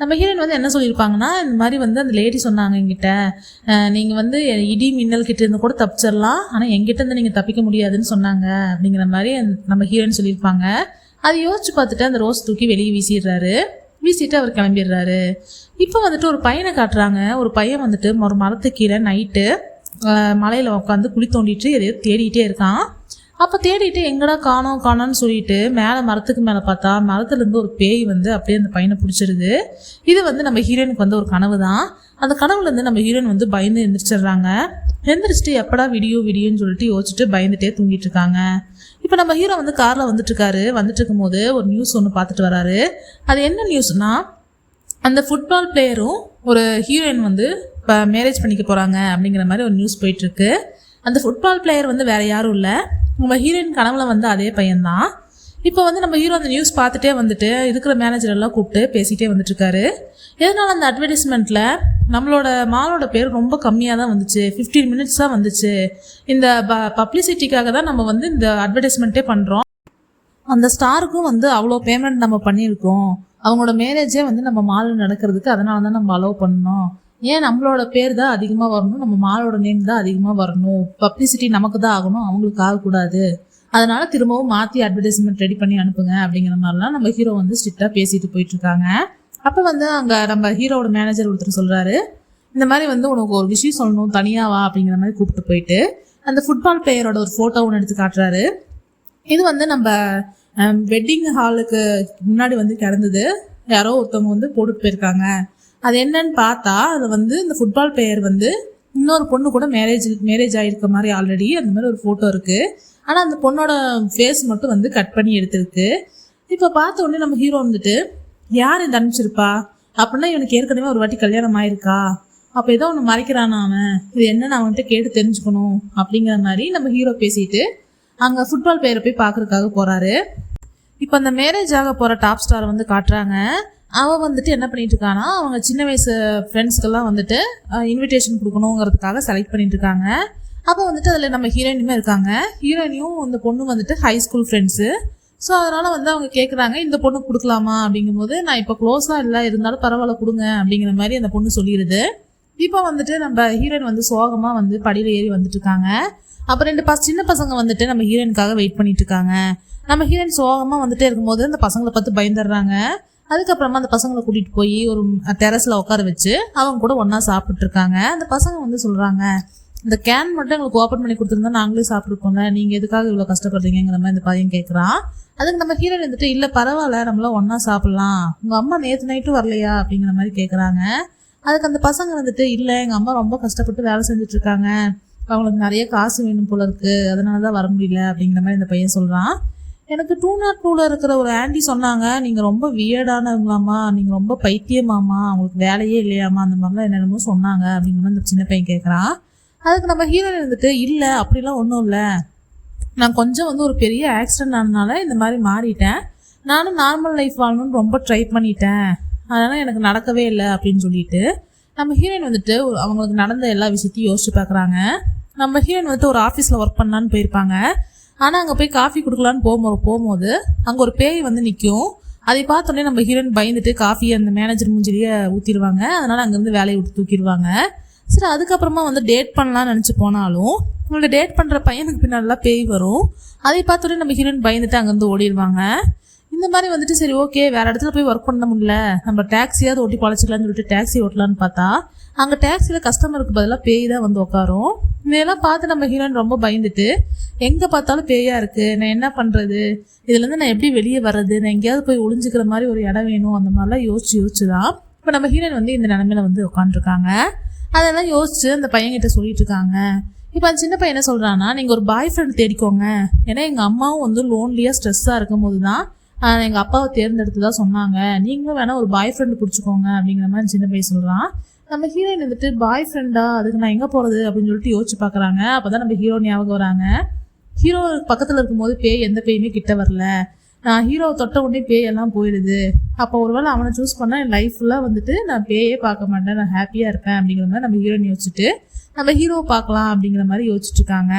நம்ம ஹீரோயின் வந்து என்ன சொல்லியிருப்பாங்கன்னா, இந்த மாதிரி வந்து அந்த லேடி சொன்னாங்க என்கிட்ட, நீங்கள் வந்து இடி மின்னல் கிட்ட இருந்து கூட தப்பிச்சிடலாம், ஆனால் எங்கிட்ட இருந்து நீங்கள் தப்பிக்க முடியாதுன்னு சொன்னாங்க அப்படிங்கிற மாதிரி நம்ம ஹீரோயின் சொல்லியிருப்பாங்க. அதை யோசிச்சு பார்த்துட்டு அந்த ரோஸ் தூக்கி வெளியே வீசிட்டு அவர் கிளம்பிடுறாரு. இப்போ வந்துட்டு ஒரு பையனை காட்டுறாங்க. ஒரு பையன் வந்துட்டு ஒரு மரத்து கீழே நைட்டு மலையில் உட்காந்து குழி தோண்டிட்டு எதையோ தேடிக்கிட்டே இருக்கான். அப்போ தேடிட்டு எங்கடா காணோம்னு சொல்லிட்டு மரத்துக்கு மேலே பார்த்தா மரத்துலேருந்து ஒரு பேய் வந்து அப்படியே அந்த பையனை பிடிச்சிருது. இது வந்து நம்ம ஹீரோயினுக்கு வந்து ஒரு கனவு தான். அந்த கனவுலேருந்து நம்ம ஹீரோயின் வந்து பயந்து எந்திரிச்சிடுறாங்க. எந்திரிச்சிட்டு எப்படா விடியும்னு சொல்லிட்டு யோசிச்சுட்டு பயந்துட்டே தூங்கிட்டு இருக்காங்க. இப்போ நம்ம ஹீரோ வந்து காரில் வந்துட்டு இருக்கும்போது ஒரு நியூஸ் ஒன்று பார்த்துட்டு வராரு. அது என்ன நியூஸ்னா, அந்த ஃபுட்பால் பிளேயரும் ஒரு ஹீரோயின் வந்து இப்போ மேரேஜ் பண்ணிக்க போகிறாங்க அப்படிங்கிற மாதிரி ஒரு நியூஸ் போயிட்டுருக்கு. அந்த ஃபுட்பால் பிளேயர் வந்து வேறு யாரும் இல்லை, நம்ம ஹீரோயின் கனவுல வந்து அதே பையன்தான். இப்போ வந்து நம்ம ஹீரோ அந்த நியூஸ் பார்த்துட்டே வந்துட்டு இருக்கிற மேனேஜர் எல்லாம் கூப்பிட்டு பேசிகிட்டே வந்துட்டுருக்காரு. எதனால அந்த அட்வர்டைஸ்மெண்ட்டில் நம்மளோட மாலோட பேர் ரொம்ப கம்மியாக தான் வந்துச்சு, 15 மினிட்ஸ் தான் வந்துச்சு. இந்த பப்ளிசிட்டிக்காக தான் நம்ம வந்து இந்த அட்வர்டைஸ்மெண்ட்டே பண்ணுறோம். அந்த ஸ்டாருக்கும் வந்து அவ்வளோ பேமெண்ட் நம்ம பண்ணியிருக்கோம். அவங்களோட மேரேஜே வந்து நம்ம மாலில் நடக்கிறதுக்கு அதனால தான் நம்ம அலோவ் பண்ணணும். ஏன் நம்மளோட பேர் தான் அதிகமாக வரணும், நம்ம மாலோட நேம் தான் அதிகமாக வரணும், பப்ளிசிட்டி நமக்கு தான் ஆகணும், அவங்களுக்கு ஆகக்கூடாது. அதனால திரும்பவும் மாற்றி அட்வர்டைஸ்மெண்ட் ரெடி பண்ணி அனுப்புங்க அப்படிங்கிற மாதிரிலாம் நம்ம ஹீரோ வந்து ஸ்ட்ரிக்டாக பேசிட்டு போயிட்டுருக்காங்க. அப்போ வந்து அங்கே நம்ம ஹீரோவோட மேனேஜர் ஒருத்தர் சொல்கிறாரு, இந்த மாதிரி வந்து உனக்கு ஒரு விஷயம் சொல்லணும், தனியாக வா அப்படிங்கிற மாதிரி கூப்பிட்டு போயிட்டு அந்த ஃபுட்பால் பிளேயரோட ஒரு ஃபோட்டோ ஒன்று எடுத்து காட்டுறாரு. இது வந்து நம்ம வெட்டிங் ஹாலுக்கு முன்னாடி வந்து கிடந்தது, யாரோ ஒருத்தவங்க வந்து போட்டுட்டு போயிருக்காங்க. அது என்னன்னு பார்த்தா அது வந்து இந்த ஃபுட்பால் பிளேயர் வந்து இன்னொரு பொண்ணு கூட மேரேஜ் ஆகிருக்க மாதிரி ஆல்ரெடி அந்த மாதிரி ஒரு ஃபோட்டோ இருக்குது. ஆனால் அந்த பொண்ணோட ஃபேஸ் மட்டும் வந்து கட் பண்ணி எடுத்திருக்கு. இப்போ பார்த்த உடனே நம்ம ஹீரோ வந்துட்டு, யார் இந்த அனுப்பிச்சிருப்பா அப்படின்னா இவனுக்கு ஏற்கனவே ஒரு வாட்டி கல்யாணம் ஆயிருக்கா, அப்போ ஏதோ ஒன்று மறைக்கிறானா அவன், இது என்னன்னு அவன்கிட்ட கேட்டு தெரிஞ்சுக்கணும் அப்படிங்கிற மாதிரி நம்ம ஹீரோ பேசிட்டு அங்கே ஃபுட்பால் பிளேயரை போய் பார்க்கறதுக்காக போகிறாரு. இப்போ அந்த மேரேஜ் ஆக போகிற டாப் ஸ்டாரை வந்து காட்டுறாங்க. அவன் வந்துட்டு என்ன பண்ணிட்டு இருக்கானா, அவங்க சின்ன வயசு ஃப்ரெண்ட்ஸ்க்கெல்லாம் வந்துட்டு இன்விடேஷன் கொடுக்கணுங்கிறதுக்காக செலக்ட் பண்ணிட்டு இருக்காங்க. அப்போ வந்துட்டு அதில் நம்ம ஹீரோயினுமே இருக்காங்க. ஹீரோயினையும் இந்த பொண்ணு வந்துட்டு ஹை ஸ்கூல் ஃப்ரெண்ட்ஸு. ஸோ அதனால் வந்து அவங்க கேட்குறாங்க, இந்த பொண்ணு கொடுக்கலாமா அப்படிங்கும்போது, நான் இப்போ க்ளோஸாக இல்லை, இருந்தாலும் பரவாயில்ல கொடுங்க அப்படிங்கிற மாதிரி அந்த பொண்ணு சொல்லிடுது. இப்போ வந்துட்டு நம்ம ஹீரோயின் வந்து சோகமாக வந்து படியில் ஏறி வந்துட்டு இருக்காங்க. அப்போ 2 சின்ன பசங்க வந்துட்டு நம்ம ஹீரோயினுக்காக வெயிட் பண்ணிட்டு இருக்காங்க. நம்ம ஹீரோயின் சோகமாக வந்துட்டே இருக்கும்போது அந்த பசங்களை பார்த்து பயந்துடுறாங்க. அதுக்கப்புறமா அந்த பசங்களை கூட்டிகிட்டு போய் ஒரு டெரஸில் உட்கார வச்சு அவங்க கூட ஒன்றா சாப்பிட்டு இருக்காங்க. அந்த பசங்க வந்து சொல்கிறாங்க, இந்த கேன் மட்டும் எங்களுக்கு ஓப்பன் பண்ணி கொடுத்துருந்தா நாங்களே சாப்பிட்ருப்போம்ல, நீங்கள் எதுக்காக இவ்வளோ கஷ்டப்படுறீங்கிற மாதிரி இந்த பையன் கேட்குறான். அதுக்கு நம்ம ஹீரோயின் வந்துட்டு, இல்லை பரவாயில்ல, நம்மளாம் ஒன்றா சாப்பிட்லாம், உங்கள் அம்மா நேற்று நைட்டும் வரலையா அப்படிங்கிற மாதிரி கேட்குறாங்க. அதுக்கு அந்த பசங்க வந்துட்டு, இல்லை எங்கள் அம்மா ரொம்ப கஷ்டப்பட்டு வேலை செஞ்சுட்ருக்காங்க, அவங்களுக்கு நிறைய காசு வேணும் போல இருக்குது, அதனால தான் வர முடியல அப்படிங்கிற மாதிரி இந்த பையன் சொல்கிறான். எனக்கு 202 இருக்கிற ஒரு ஆண்டி சொன்னாங்க, நீங்கள் ரொம்ப வியர்டானவங்களாம்மா, நீங்கள் ரொம்ப பைத்தியமாம்மா, அவங்களுக்கு வேலையே இல்லையாம்மா, அந்த மாதிரிலாம் என்னென்னமோ சொன்னாங்க அப்படிங்கிற மாதிரி இந்த சின்ன பையன் கேட்குறான். அதுக்கு நம்ம ஹீரோயின் வந்துட்டு, இல்லை அப்படிலாம் ஒன்றும் இல்லை, நான் கொஞ்சம் வந்து ஒரு பெரிய ஆக்சிடென்ட் ஆனதுனால இந்த மாதிரி மாறிட்டேன், நானும் நார்மல் லைஃப் வாழணும்னு ரொம்ப ட்ரை பண்ணிட்டேன், அதனால் எனக்கு நடக்கவே இல்லை அப்படின்னு சொல்லிட்டு நம்ம ஹீரோயின் வந்துட்டு அவங்களுக்கு நடந்த எல்லா விஷயத்தையும் யோசிச்சு பார்க்குறாங்க. நம்ம ஹீரோயின் வந்துட்டு ஒரு ஆஃபீஸில் ஒர்க் பண்ணலான்னு போயிருப்பாங்க. ஆனால் அங்கே போய் காஃபி கொடுக்கலான்னு போகும்போது அங்கே ஒரு பேய் வந்து நிற்கும். அதை பார்த்தோன்னே நம்ம ஹீரோயின் பயந்துட்டு காஃபி அந்த மேனேஜர் மூஞ்சிலேயே ஊற்றிடுவாங்க. அதனால் அங்கேருந்து வேலையை விட்டு தூக்கிடுவாங்க. சரி, அதுக்கப்புறமா வந்து டேட் பண்ணலான்னு நினச்சி போனாலும் உங்களை டேட் பண்ணுற பையனுக்கு பின்னாடிலாம் பேய் வரும். அதை பார்த்தோன்னே நம்ம ஹீரோயின் பயந்துட்டு அங்கேருந்து ஓடிடுவாங்க. இந்த மாதிரி வந்துட்டு சரி ஓகே, வேறு இடத்துல போய் ஒர்க் பண்ண முடியல, நம்ம டாக்ஸியாவது ஓட்டி பழச்சிக்கலான்னு சொல்லிட்டு டாக்ஸி ஓட்டலான்னு பார்த்தா அங்கே டாக்ஸியில் கஸ்டமருக்கு பதிலாக பேய் தான் வந்து உட்காரும். இதெல்லாம் பார்த்து நம்ம ஹீரோயின் ரொம்ப பயந்துட்டு, எங்கே பார்த்தாலும் பேயாக இருக்குது, நான் என்ன பண்ணுறது, இதுலேருந்து நான் எப்படி வெளியே வர்றது, நான் எங்கேயாவது போய் ஒளிஞ்சிக்கிற மாதிரி ஒரு இடம் வேணும், அந்த மாதிரிலாம் யோசிச்சு தான் இப்போ நம்ம ஹீரோயின் வந்து இந்த நிலமையில வந்து உட்காந்துருக்காங்க. அதெல்லாம் யோசிச்சு அந்த பையன்கிட்ட சொல்லிட்டு இருக்காங்க. இப்போ அந்த சின்ன பையன் என்ன சொல்கிறான்னா, நீங்கள் ஒரு பாய் ஃப்ரெண்ட் தேடிக்கோங்க, ஏன்னா எங்கள் அம்மாவும் வந்து லோன்லியாக ஸ்ட்ரெஸ்ஸாக இருக்கும் போது தான் எங்கள் அப்பாவை தேர்ந்தெடுத்து தான் சொன்னாங்க, நீங்களும் வேணால் ஒரு பாய் ஃப்ரெண்டு பிடிச்சிக்கோங்க அப்படிங்கிற மாதிரி சின்ன பையன் சொல்கிறான். நம்ம ஹீரோயின் வந்துட்டு பாய் ஃப்ரெண்டா, அதுக்கு நான் எங்கே போகிறது அப்படின்னு சொல்லிட்டு யோசிச்சு பார்க்குறாங்க. அப்போ தான் நம்ம ஹீரோ ஞாபகம் வராங்க. ஹீரோ பக்கத்தில் இருக்கும்போது பேய் எந்த பேயுமே கிட்ட வரல, நான் ஹீரோவை தொட்ட உடனே பேய் எல்லாம் போயிடுது, அப்போ ஒருவேளை அவனை சூஸ் பண்ணால் என் லைஃப் ஃபுல்லாக வந்துட்டு நான் பேயே பார்க்க மாட்டேன், நான் ஹாப்பியாக இருப்பேன் அப்படிங்கிற மாதிரி நம்ம ஹீரோயின் யோசிச்சுட்டு நம்ம ஹீரோவை பார்க்கலாம் அப்படிங்கிற மாதிரி யோசிச்சுட்டு இருக்காங்க.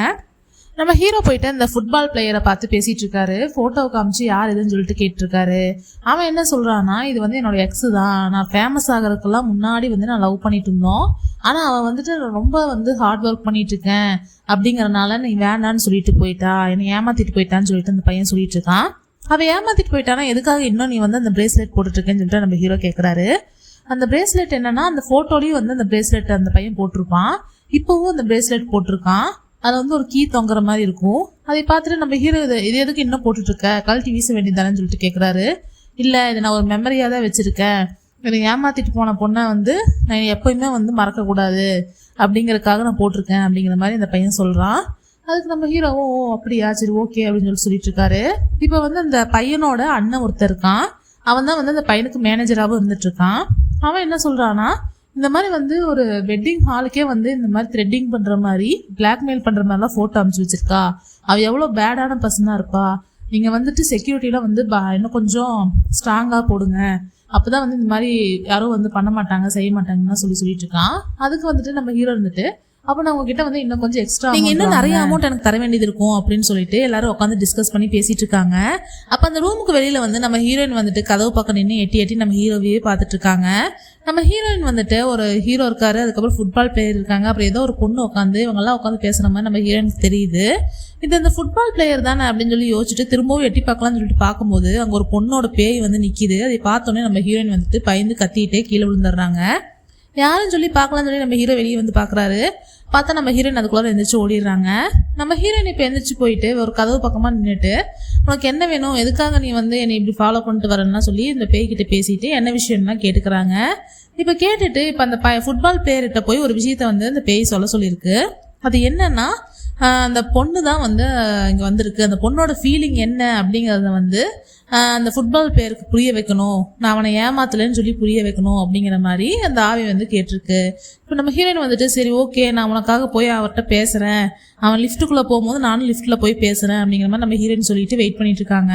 நம்ம ஹீரோ போயிட்டு அந்த ஃபுட்பால் பிளேயரை பார்த்து பேசிட்டு இருக்காரு. போட்டோவை காமிச்சு யார் இதுன்னு சொல்லிட்டு கேட்டிருக்காரு. அவன் என்ன சொல்றான்னா, இது வந்து என்னோட எக்ஸ் தான், நான் ஃபேமஸ் ஆகிறதுக்கெல்லாம் முன்னாடி வந்து நான் லவ் பண்ணிட்டு இருந்தோம், ஆனா அவன் வந்துட்டு ரொம்ப வந்து ஹார்ட் ஒர்க் பண்ணிட்டு இருக்கேன் அப்படிங்கறதுனால நீ வேண்டான்னு சொல்லிட்டு போயிட்டா, என்னை ஏமாத்திட்டு போயிட்டான்னு சொல்லிட்டு அந்த பையன் சொல்லிட்டு இருக்கான். அவன் ஏமாத்திட்டு போயிட்டானா எதுக்காக இன்னும் நீ வந்து அந்த பிரேஸ்லெட் போட்டுட்டு இருக்கேன்னு சொல்லிட்டு நம்ம ஹீரோ கேட்கறாரு. அந்த பிரேஸ்லெட் என்னன்னா, அந்த போட்டோலயும் வந்து அந்த பிரேஸ்லெட் அந்த பையன் போட்டிருப்பான், இப்பவும் அந்த பிரேஸ்லெட் போட்டிருக்கான். அது வந்து ஒரு கீ தொங்குற மாதிரி இருக்கும். அதை பார்த்துட்டு நம்ம ஹீரோ இது எதுக்கு இன்னும் போட்டுட்டு இருக்க, கழட்டி வீச வேண்டியதானேன்னு சொல்லிட்டு கேட்குறாரு. இல்லை, இதை நான் ஒரு மெமரியாக தான் வச்சிருக்கேன், என்னை ஏமாத்திட்டு போன பொண்ணை வந்து நான் எப்பயுமே வந்து மறக்கக்கூடாது அப்படிங்கறதுக்காக நான் போட்டிருக்கேன் அப்படிங்கிற மாதிரி அந்த பையன் சொல்கிறான். அதுக்கு நம்ம ஹீரோவும் ஓ அப்படியா சரி ஓகே அப்படின்னு சொல்லிட்டு இருக்காரு. இப்போ வந்து அந்த பையனோட அண்ணன் ஒருத்தர் இருக்கான், அவன் தான் வந்து அந்த பையனுக்கு மேனேஜராகவும் இருந்துட்டு இருக்கான். அவன் என்ன சொல்கிறான்னா, இந்த மாதிரி வந்து ஒரு வெட்டிங் ஹாலுக்கே வந்து இந்த மாதிரி த்ரெட்டிங் பண்ற மாதிரி பிளாக்மெயில் பண்ற மாதிரிலாம் போட்டோ அனுப்பிச்சு வச்சிருக்கா, அவ எவ்வளோ பேடான பர்சனாக இருப்பா, நீங்க வந்துட்டு செக்யூரிட்டிலாம் வந்து இன்னும் கொஞ்சம் ஸ்ட்ராங்கா போடுங்க, அப்பதான் வந்து இந்த மாதிரி யாரும் வந்து பண்ண மாட்டாங்க செய்ய மாட்டாங்கன்னு சொல்லிட்டு இருக்கான். அதுக்கு வந்துட்டு நம்ம ஹீரோ இருந்துட்டு அப்போ நான் உங்ககிட்ட வந்து இன்னும் கொஞ்சம் எக்ஸ்ட்ரா நீங்க இன்னும் நிறைய அமௌண்ட் எனக்கு தர வேண்டியது இருக்கும் அப்படின்னு சொல்லிட்டு எல்லாரும் உட்காந்து டிஸ்கஸ் பண்ணி பேசிட்டு இருக்காங்க. அப்ப அந்த ரூமுக்கு வெளியில வந்து நம்ம ஹீரோயின் வந்துட்டு கதவு பக்கம் நின்று எட்டி எட்டி நம்ம ஹீரோவையே பார்த்துட்டு இருக்காங்க. நம்ம ஹீரோயின் வந்துட்டு ஒரு ஹீரோ இருக்காரு, அதுக்கப்புறம் ஃபுட்பால் பிளேயர் இருக்காங்க, அப்புறம் ஏதோ ஒரு பொண்ணு உட்காந்து இவங்கெல்லாம் உட்காந்து பேசுற மாதிரி நம்ம ஹீரோயினுக்கு தெரியுது. இது அந்த ஃபுட்பால் பிளேயர் தானே அப்படின்னு சொல்லி யோசிச்சுட்டு திரும்பவும் எட்டி பார்க்கலாம்னு சொல்லிட்டு பார்க்கும்போது அங்க ஒரு பொண்ணோட பேய் வந்து நிக்குது. அதை பார்த்தோன்னே நம்ம ஹீரோயின் வந்துட்டு பயந்து கத்திட்டே கீழே விழுந்துடுறாங்க. யாருன்னு சொல்லி பார்க்கலாம்னு சொல்லி நம்ம ஹீரோ வெளியே வந்து பார்க்குறாரு. பார்த்தா நம்ம ஹீரோயின் அதுக்குள்ளார எந்திரிச்சு ஓடிடுறாங்க. நம்ம ஹீரோயின் இப்போ எந்திரிச்சு போயிட்டு ஒரு கதவு பக்கமாக நின்றுட்டு உனக்கு என்ன வேணும், எதுக்காக நீ வந்து என்னை இப்படி ஃபாலோ பண்ணிட்டு வரேன்னா சொல்லி இந்த பேய்கிட்ட பேசிட்டு என்ன விஷயம்னா கேட்டுக்கிறாங்க. இப்போ கேட்டுட்டு இப்போ அந்த ஃபுட்பால் பிளேயர்கிட்ட போய் ஒரு விஷயத்த வந்து அந்த பேய் சொல்லியிருக்கு. அது என்னன்னா, அந்த பொண்ணு தான் வந்து இங்கே வந்திருக்கு, அந்த பொண்ணோட ஃபீலிங் என்ன அப்படிங்கிறத வந்து அந்த ஃபுட்பால் பிளேயருக்கு புரிய வைக்கணும், நான் அவனை ஏமாத்தலைன்னு சொல்லி புரிய வைக்கணும் அப்படிங்கிற மாதிரி அந்த ஆவி வந்து கேட்டிருக்கு. இப்போ நம்ம ஹீரோயின் வந்துட்டு சரி ஓகே நான் உனக்காக போய் அவர்கிட்ட பேசுகிறேன், அவன் லிஃப்ட்டுக்குள்ளே போகும்போது நானும் லிஃப்ட்டில் போய் பேசுகிறேன் அப்படிங்கிற மாதிரி நம்ம ஹீரோயின் சொல்லிட்டு வெயிட் பண்ணிட்டு இருக்காங்க.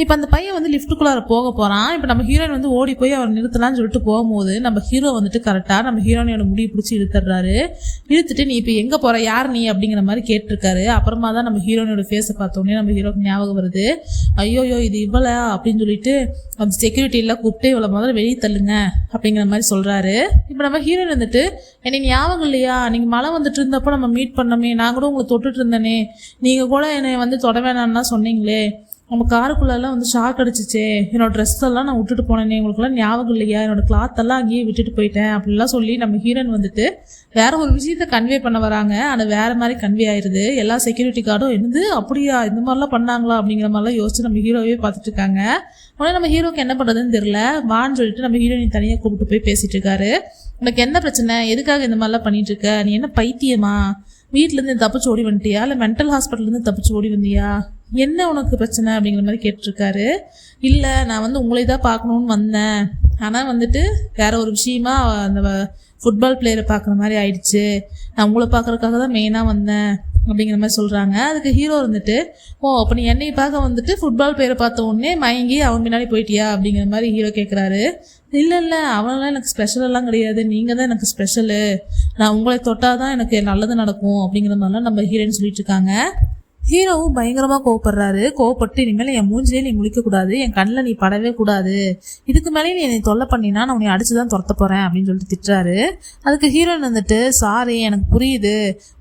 இப்போ அந்த பையன் வந்து லிஃப்ட்டுக்குள்ளார போக போகிறான். இப்போ நம்ம ஹீரோயின் வந்து ஓடி போய் அவர் நிறுத்தலாம்னு சொல்லிட்டு போகும்போது நம்ம ஹீரோ வந்துட்டு கரெக்டாக நம்ம ஹீரோயினோட முடிவு பிடிச்சி இழுத்துறாரு. இழுத்துட்டு நீ இப்போ எங்கே போகிற, யார் நீ அப்படிங்கிற மாதிரி கேட்டிருக்காரு. அப்புறமா தான் நம்ம ஹீரோயினோட ஃபேஸை பார்த்தோன்னே நம்ம ஹீரோக்கு ஞாபகம் வருது, ஐயோயோ இது இவ்வளோ அப்படின்னு சொல்லிட்டு அந்த செக்யூரிட்டி எல்லாம் கூப்பிட்டு இவ்வளோ முதல்ல வெளியே தள்ளுங்க அப்படிங்கிற மாதிரி சொல்கிறாரு. இப்போ நம்ம ஹீரோயின் வந்துட்டு எனக்கு ஞாபகம் இல்லையா, நீங்கள் மழை வந்துட்டு இருந்தப்போ நம்ம மீட் பண்ணோமே, நான் கூட உங்களை தொட்டுட்டு இருந்தேனே, நீங்கள் கூட என்னை வந்து தொட வேணாம்னா சொன்னீங்களே, நம்ம காருக்குள்ளெல்லாம் வந்து ஷாக் அடிச்சிச்சே, என்னோட ட்ரெஸ் எல்லாம் நான் விட்டுட்டு போனேனே, உங்களுக்குலாம் ஞாபகம் இல்லையா, என்னோட கிளாத் எல்லாம் அங்கேயே விட்டுட்டு போயிட்டேன் அப்படிலாம் சொல்லி நம்ம ஹீரோயின் வந்துட்டு வேற ஒரு விஷயத்த கன்வே பண்ண வராங்க. ஆனால் வேற மாதிரி கன்வே ஆயிடுது. எல்லா செக்யூரிட்டி கார்டும் என்னது அப்படியா இந்த மாதிரிலாம் பண்ணாங்களா அப்படிங்கிற மாதிரிலாம் யோசிச்சு நம்ம ஹீரோவே பார்த்துட்டு இருக்காங்க. உடனே நம்ம ஹீரோக்கு என்ன பண்ணுறதுன்னு தெரியல, வான்னு சொல்லிட்டு நம்ம ஹீரோயின் தனியாக கூப்பிட்டு போய் பேசிட்டு இருக்காரு. உனக்கு என்ன பிரச்சனை, எதுக்காக இந்த மாதிரிலாம் பண்ணிட்டு இருக்க, நீ என்ன பைத்தியமா, வீட்டிலேருந்து தப்பிச்சு ஓடி வந்துட்டியா இல்லை மென்டல் ஹாஸ்பிட்டல்லேருந்து தப்பிச்சு ஓடி வந்தியா, என்ன உனக்கு பிரச்சனை அப்படிங்கிற மாதிரி கேட்டிருக்காரு. இல்லை நான் வந்து உங்களை தான் பார்க்கணுன்னு வந்தேன், ஆனால் வந்துட்டு வேற ஒரு விஷயமா அந்த ஃபுட்பால் பிளேயரை பார்க்குற மாதிரி ஆயிடுச்சு, நான் உங்களை பார்க்குறதுக்காக தான் மெயினாக வந்தேன் அப்படிங்கிற மாதிரி சொல்கிறாங்க. அதுக்கு ஹீரோ இருந்துட்டு ஓ அப்போ நீ என்னை பார்க்க வந்துட்டு ஃபுட்பால் பிளேயரை பார்த்த உடனே மயங்கி அவன் பின்னாடி போயிட்டியா அப்படிங்கிற மாதிரி ஹீரோ கேட்குறாரு. இல்லை அவனெல்லாம் எனக்கு ஸ்பெஷலெல்லாம் கிடையாது, நீங்கள் தான் எனக்கு ஸ்பெஷலு, நான் உங்களை தொட்டால் தான் எனக்கு நல்லது நடக்கும் அப்படிங்கிற மாதிரிலாம் நம்ம ஹீரோன்னு சொல்லிட்டு இருக்காங்க. ஹீரோவும் பயங்கரமாக கோவப்படுறாரு. கோவப்பட்டு இனிமேல் என் மூஞ்சிலே நீ முழிக்கக்கூடாது, என் கண்ணில் நீ படவே கூடாது, இதுக்கு மேலே நீ என்னை தொல்லை பண்ணினா நான் உன்னை அடிச்சு தான் துரத்த போகிறேன் அப்படின்னு சொல்லிட்டு திட்டுறாரு. அதுக்கு ஹீரோயின் வந்துட்டு சாரி எனக்கு புரியுது,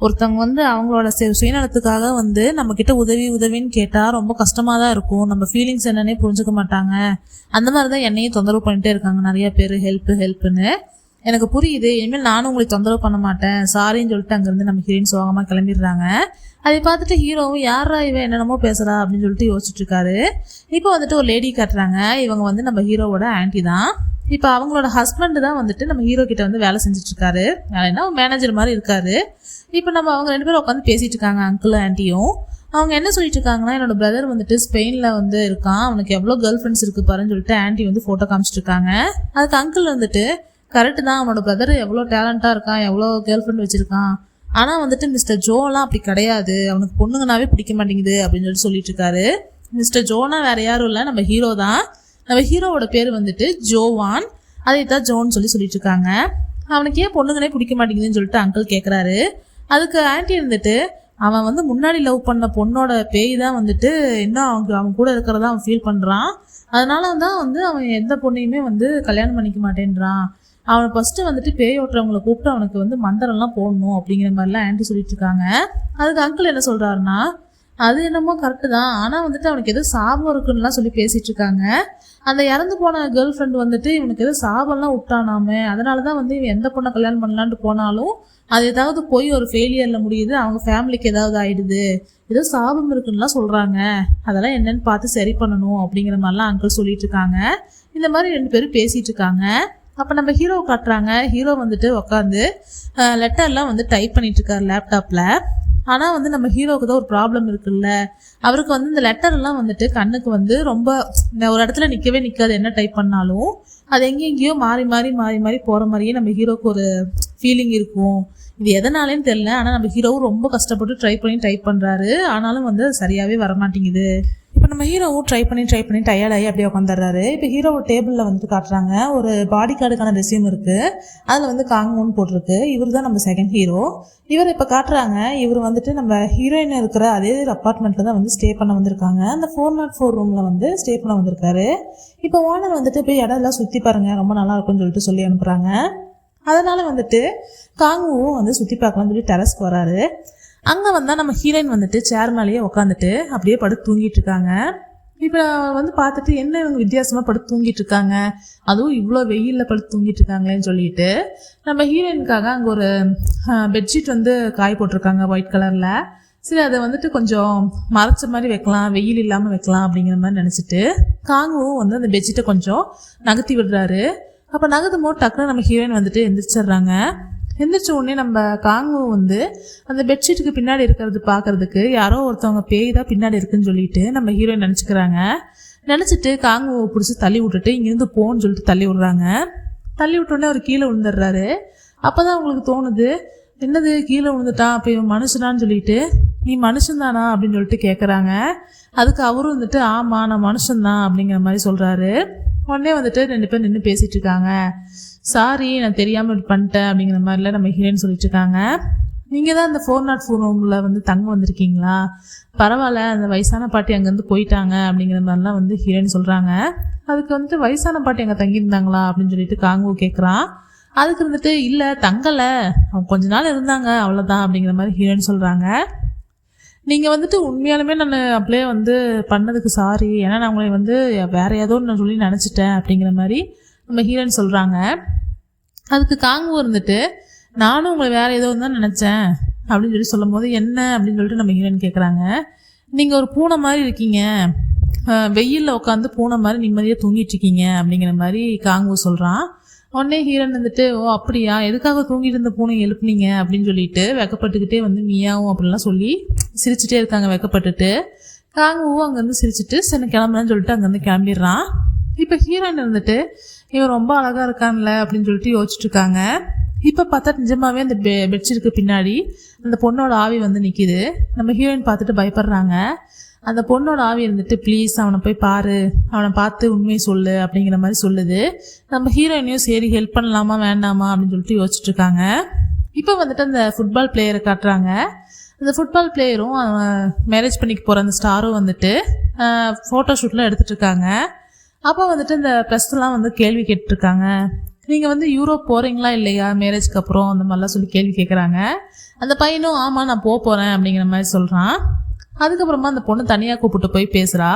ஒருத்தவங்க வந்து அவங்களோட சுயநலத்துக்காக வந்து நம்மக்கிட்ட உதவின்னு கேட்டால் ரொம்ப கஷ்டமாக தான் இருக்கும், நம்ம ஃபீலிங்ஸ் என்னன்னே புரிஞ்சுக்க மாட்டாங்க, அந்த மாதிரி தான் என்னையும் தொந்தரவு பண்ணிட்டே இருக்காங்க நிறைய பேர், ஹெல்ப்புன்னு எனக்கு புரியுது, இனிமேல் நானும் உங்களை தொந்தரவு பண்ண மாட்டேன் சாரின்னு சொல்லிட்டு அங்கேருந்து நம்ம ஹீரோயின் சோகமாக கிளம்பிடுறாங்க. அதை பார்த்துட்டு ஹீரோவும் யாரா இவன் என்னென்னமோ பேசுறா அப்படின்னு சொல்லிட்டு யோசிச்சுட்டு இருக்காரு. இப்போ வந்துட்டு ஒரு லேடி காட்டுறாங்க, இவங்க வந்து நம்ம ஹீரோவோட ஆன்டி தான். இப்போ அவங்களோட ஹஸ்பண்ட் தான் வந்துட்டு நம்ம ஹீரோ கிட்ட வந்து வேலை செஞ்சுட்டு இருக்காரு, வேலைன்னா மேனேஜர் மாதிரி இருக்காரு. இப்போ நம்ம அவங்க 2 பேரும் உட்காந்து பேசிட்டு இருக்காங்க, அங்கிள் ஆன்ட்டியும். அவங்க என்ன சொல்லிட்டு இருக்காங்கன்னா, என்னோட பிரதர் வந்துட்டு ஸ்பெயினில் வந்து இருக்கான், அவனுக்கு எவ்வளோ கேர்ள் ஃப்ரெண்ட்ஸ் இருக்கு பாருன்னு சொல்லிட்டு ஆன்ட்டி வந்து ஃபோட்டோ காமிச்சிட்டு இருக்காங்க. அதுக்கு அங்கிள் வந்துட்டு கரெக்டு தான், அவனோட பிரதர் எவ்வளோ டேலண்டாக இருக்கான், எவ்வளோ கேர்ள் ஃப்ரெண்ட் வச்சிருக்கான், ஆனால் வந்துட்டு மிஸ்டர் ஜோலாம் அப்படி கிடையாது, அவனுக்கு பொண்ணுங்கனாவே பிடிக்க மாட்டேங்குது அப்படின்னு சொல்லிட்டு இருக்காரு. மிஸ்டர் ஜோனா வேற யாரும் இல்லை, நம்ம ஹீரோ தான். நம்ம ஹீரோவோட பேர் வந்துட்டு ஜோவான், அதை தான் ஜோன்னு சொல்லிட்டு இருக்காங்க. அவனுக்கு ஏன் பொண்ணுங்கனே பிடிக்க மாட்டேங்குதுன்னு சொல்லிட்டு அங்கிள் கேட்குறாரு. அதுக்கு ஆன்ட்டி இருந்துட்டு அவன் வந்து முன்னாடி லவ் பண்ண பொண்ணோட பேய் தான் வந்துட்டு இன்னும் அவன் கூட இருக்கிறதா அவன் ஃபீல் பண்ணுறான். அதனால தான் வந்து அவன் எந்த பொண்ணையுமே வந்து கல்யாணம் பண்ணிக்க மாட்டேன்றான். அவனை ஃபஸ்ட்டு வந்துட்டு பேய் ஓட்டுறவங்களை கூப்பிட்டு அவனுக்கு வந்து மந்திரம்லாம் போடணும் அப்படிங்கிற மாதிரிலாம் ஆன்ட்டி சொல்லிட்டு இருக்காங்க. அதுக்கு அங்கிள் என்ன சொல்கிறாருன்னா, அது என்னமோ கரெக்டு தான், ஆனால் வந்துட்டு அவனுக்கு எதோ சாபம் இருக்குன்னுலாம் சொல்லி பேசிகிட்டு இருக்காங்க. அந்த இறந்து போன கேர்ள் ஃப்ரெண்ட் வந்துட்டு இவனுக்கு எதோ சாபம்லாம் விட்டானாமே, அதனால தான் வந்து இவன் எந்த பொண்ணை கல்யாணம் பண்ணலான்ட்டு போனாலும் அது ஏதாவது போய் ஒரு ஃபெயிலியரில் முடியுது, அவங்க ஃபேமிலிக்கு ஏதாவது ஆயிடுது, ஏதோ சாபம் இருக்குன்னுலாம் சொல்கிறாங்க, அதெல்லாம் என்னன்னு பார்த்து சரி பண்ணணும் அப்படிங்கிற மாதிரிலாம் அங்கிள் சொல்லிட்டு இருக்காங்க. இந்த மாதிரி 2 பேரும் பேசிகிட்டு இருக்காங்க. அப்போ நம்ம ஹீரோவை காட்டுறாங்க. ஹீரோ வந்துட்டு உட்காந்து லெட்டர்லாம் வந்து டைப் பண்ணிட்டு இருக்காரு லேப்டாப்பில். ஆனால் வந்து நம்ம ஹீரோவுக்கு தான் ஒரு ப்ராப்ளம் இருக்குல்ல, அவருக்கு வந்து இந்த லெட்டர்லாம் வந்துட்டு கண்ணுக்கு வந்து ரொம்ப ஒரு இடத்துல நிற்காது. என்ன டைப் பண்ணாலும் அது எங்கெங்கேயோ மாறி மாறி போகிற மாதிரியே நம்ம ஹீரோவுக்கு ஒரு ஃபீலிங் இருக்கும். இது எதனாலேன்னு தெரியல, ஆனால் நம்ம ஹீரோவும் ரொம்ப கஷ்டப்பட்டு ட்ரை பண்ணி டைப் பண்ணுறாரு. ஆனாலும் வந்து சரியாகவே வரமாட்டேங்குது. இப்போ நம்ம ஹீரோவும் ட்ரை பண்ணி டயர்டாகி அப்படியே உட்காந்துடுறாரு. இப்போ ஹீரோவை டேபிளில் வந்துட்டு காட்டுறாங்க. ஒரு பாடி கார்டுக்கான ரெஸ்யூம் இருக்குது, அதில் வந்து காங்கோன்னு போட்டிருக்கு. இவர் தான் நம்ம செகண்ட் ஹீரோ. இவர் இப்போ காட்டுறாங்க. இவர் வந்துட்டு நம்ம ஹீரோயின் இருக்கிற அதே அப்பார்ட்மெண்ட்டில் தான் வந்து ஸ்டே பண்ண வந்திருக்காங்க. அந்த 404 ரூமில் வந்து ஸ்டே பண்ண வந்திருக்காரு. இப்போ ஓனர் வந்துட்டு போய் இடம்லாம் சுற்றி பாருங்கள், ரொம்ப நல்லா இருக்கும்னு சொல்லி அனுப்புகிறாங்க. அதனால் வந்துட்டு காங்குவும் வந்து சுற்றி பார்க்கலாம்னு சொல்லி டெரஸ்க்கு வராரு. அங்கே வந்தால் நம்ம ஹீரோயின் வந்துட்டு சேர் மேலேயே உட்காந்துட்டு அப்படியே படுத்து தூங்கிட்டு இருக்காங்க. இப்போ வந்து பார்த்துட்டு என்ன இவங்க வித்தியாசமாக படுத்து தூங்கிட்டு இருக்காங்க, அதுவும் இவ்வளோ வெயிலில் படுத்து தூங்கிட்டு இருக்காங்களேன்னு சொல்லிட்டு நம்ம ஹீரோயினுக்காக அங்கே ஒரு பெட்ஷீட் வந்து காய போட்டிருக்காங்க ஒயிட் கலரில். சரி, அதை வந்துட்டு கொஞ்சம் மறைச்ச மாதிரி வைக்கலாம், வெயில் இல்லாமல் வைக்கலாம் அப்படிங்கிற மாதிரி நினச்சிட்டு காங்குவும் வந்து அந்த பெட்ஷீட்டை கொஞ்சம் நகர்த்தி விடுறாரு. அப்போ நகர்த்தும் போது டக்குன்னு நம்ம ஹீரோயின் வந்துட்டு எந்திரிச்சிடுறாங்க. எந்திரிச்ச உடனே நம்ம காங்கு வந்து அந்த பெட்ஷீட்டுக்கு பின்னாடி இருக்கிறது பார்க்கறதுக்கு யாரோ ஒருத்தவங்க பேய் தான் பின்னாடி இருக்குன்னு சொல்லிட்டு நம்ம ஹீரோயின் நினச்சிக்கிறாங்க. நினச்சிட்டு காங்குவை பிடிச்சி தள்ளி விட்டுட்டு இங்கேருந்து போன்னு சொல்லிட்டு தள்ளி விட்றாங்க. தள்ளி விட்டோடனே அவர் கீழே விழுந்துடுறாரு. அப்போ தான் அவங்களுக்கு தோணுது, என்னது கீழே விழுந்துட்டான், அப்போ இவன் மனுஷனான்னு சொல்லிட்டு, நீ மனுஷன்தானா அப்படின்னு சொல்லிட்டு கேட்குறாங்க. அதுக்கு அவரும் வந்துட்டு ஆமாம் நான் மனுஷன்தான் அப்படிங்கிற மாதிரி சொல்கிறாரு. உடனே வந்துட்டு 2 பேர் நின்று பேசிகிட்டு இருக்காங்க. சாரி நான் தெரியாமல் இப்படி பண்ணிட்டேன் அப்படிங்கிற மாதிரிலாம் நம்ம ஹீரோயின் சொல்லிட்டு இருக்காங்க. நீங்கள் தான் அந்த 404 ரூமில் வந்து தங்க வந்திருக்கீங்களா, பரவாயில்ல, அந்த வயசான பாட்டி அங்கேருந்து போயிட்டாங்க அப்படிங்கிற மாதிரிலாம் வந்து ஹீரோயின் சொல்கிறாங்க. அதுக்கு வந்துட்டு வயசான பாட்டி அங்கே தங்கியிருந்தாங்களா அப்படின்னு சொல்லிட்டு காங்கு கேட்குறான். அதுக்கு வந்துட்டு இல்லை தங்கலை, அவங்க கொஞ்ச நாள் இருந்தாங்க அவ்வளோதான் அப்படிங்கிற மாதிரி ஹீரோயின் சொல்கிறாங்க. நீங்கள் வந்துட்டு உண்மையாலுமே நான் அப்படியே வந்து பண்ணதுக்கு சாரி, ஏன்னா நான் உங்களை வந்து வேறு ஏதோ நான் சொல்லி நினச்சிட்டேன் அப்படிங்கிற மாதிரி நம்ம ஹீரோயின் சொல்கிறாங்க. அதுக்கு காங்கு இருந்துட்டு நானும் உங்களை வேறு ஏதோ தான் நினச்சேன் அப்படின்னு சொல்லி சொல்லும் போது என்ன அப்படின்னு சொல்லிட்டு நம்ம ஹீரோயின் கேட்குறாங்க. நீங்கள் ஒரு பூனை மாதிரி இருக்கீங்க, வெயிலில் உட்காந்து பூனை மாதிரி நிம்மதியாக தூங்கிட்டு இருக்கீங்க அப்படிங்கிற மாதிரி காங்கு சொல்கிறான். உடனே ஹீரோயின் வந்துட்டு ஓ அப்படியா, எதுக்காக தூங்கிட்டு இருந்த பூனை எழுப்புனீங்க அப்படின்னு சொல்லிட்டு வெக்கப்பட்டுக்கிட்டே வந்து மியாவும் அப்படின்லாம் சொல்லி சிரிச்சுட்டே இருக்காங்க வெக்கப்பட்டுட்டு. காங்குவும் அங்கேருந்து சிரிச்சுட்டு சரி கிளம்புறேன்னு சொல்லிட்டு அங்கேருந்து கிளம்பிடுறான். இப்போ ஹீரோயின் இருந்துட்டு இவன் ரொம்ப அழகாக இருக்கான்ல அப்படின்னு சொல்லிட்டு யோசிச்சுட்டு இருக்காங்க. இப்போ பார்த்தா நிஜமாவே அந்த பெட்ஷீட்டுக்கு பின்னாடி அந்த பொண்ணோட ஆவி வந்து நிற்கிது. நம்ம ஹீரோயின் பார்த்துட்டு பயப்படுறாங்க. அந்த பொண்ணோட ஆவி இருந்துட்டு ப்ளீஸ் அவனை போய் பாரு, அவனை பார்த்து உண்மையை சொல்லு அப்படிங்கிற மாதிரி சொல்லுது. நம்ம ஹீரோயினையும் சரி ஹெல்ப் பண்ணலாமா வேண்டாமா அப்படின்னு சொல்லிட்டு யோசிச்சுட்டு இருக்காங்க. இப்போ வந்துட்டு அந்த ஃபுட்பால் பிளேயரை காட்டுறாங்க. அந்த ஃபுட்பால் பிளேயரும் மேரேஜ் பண்ணிக்க போகிற அந்த ஸ்டாரும் வந்துட்டு ஃபோட்டோ ஷூட்லாம் எடுத்துகிட்டு இருக்காங்க. அப்போ வந்துட்டு இந்த ப்ரெஸ்லாம் வந்து கேள்வி கேட்டுருக்காங்க. நீங்கள் வந்து யூரோப் போகிறீங்களா இல்லையா மேரேஜ்க்கு அப்புறம் அந்த மாதிரிலாம் சொல்லி கேள்வி கேட்குறாங்க. அந்த பையனும் ஆமாம் நான் போகிறேன் அப்படிங்கிற மாதிரி சொல்கிறான். அதுக்கப்புறமா அந்த பொண்ணு தனியாக கூப்பிட்டு போய் பேசுகிறா.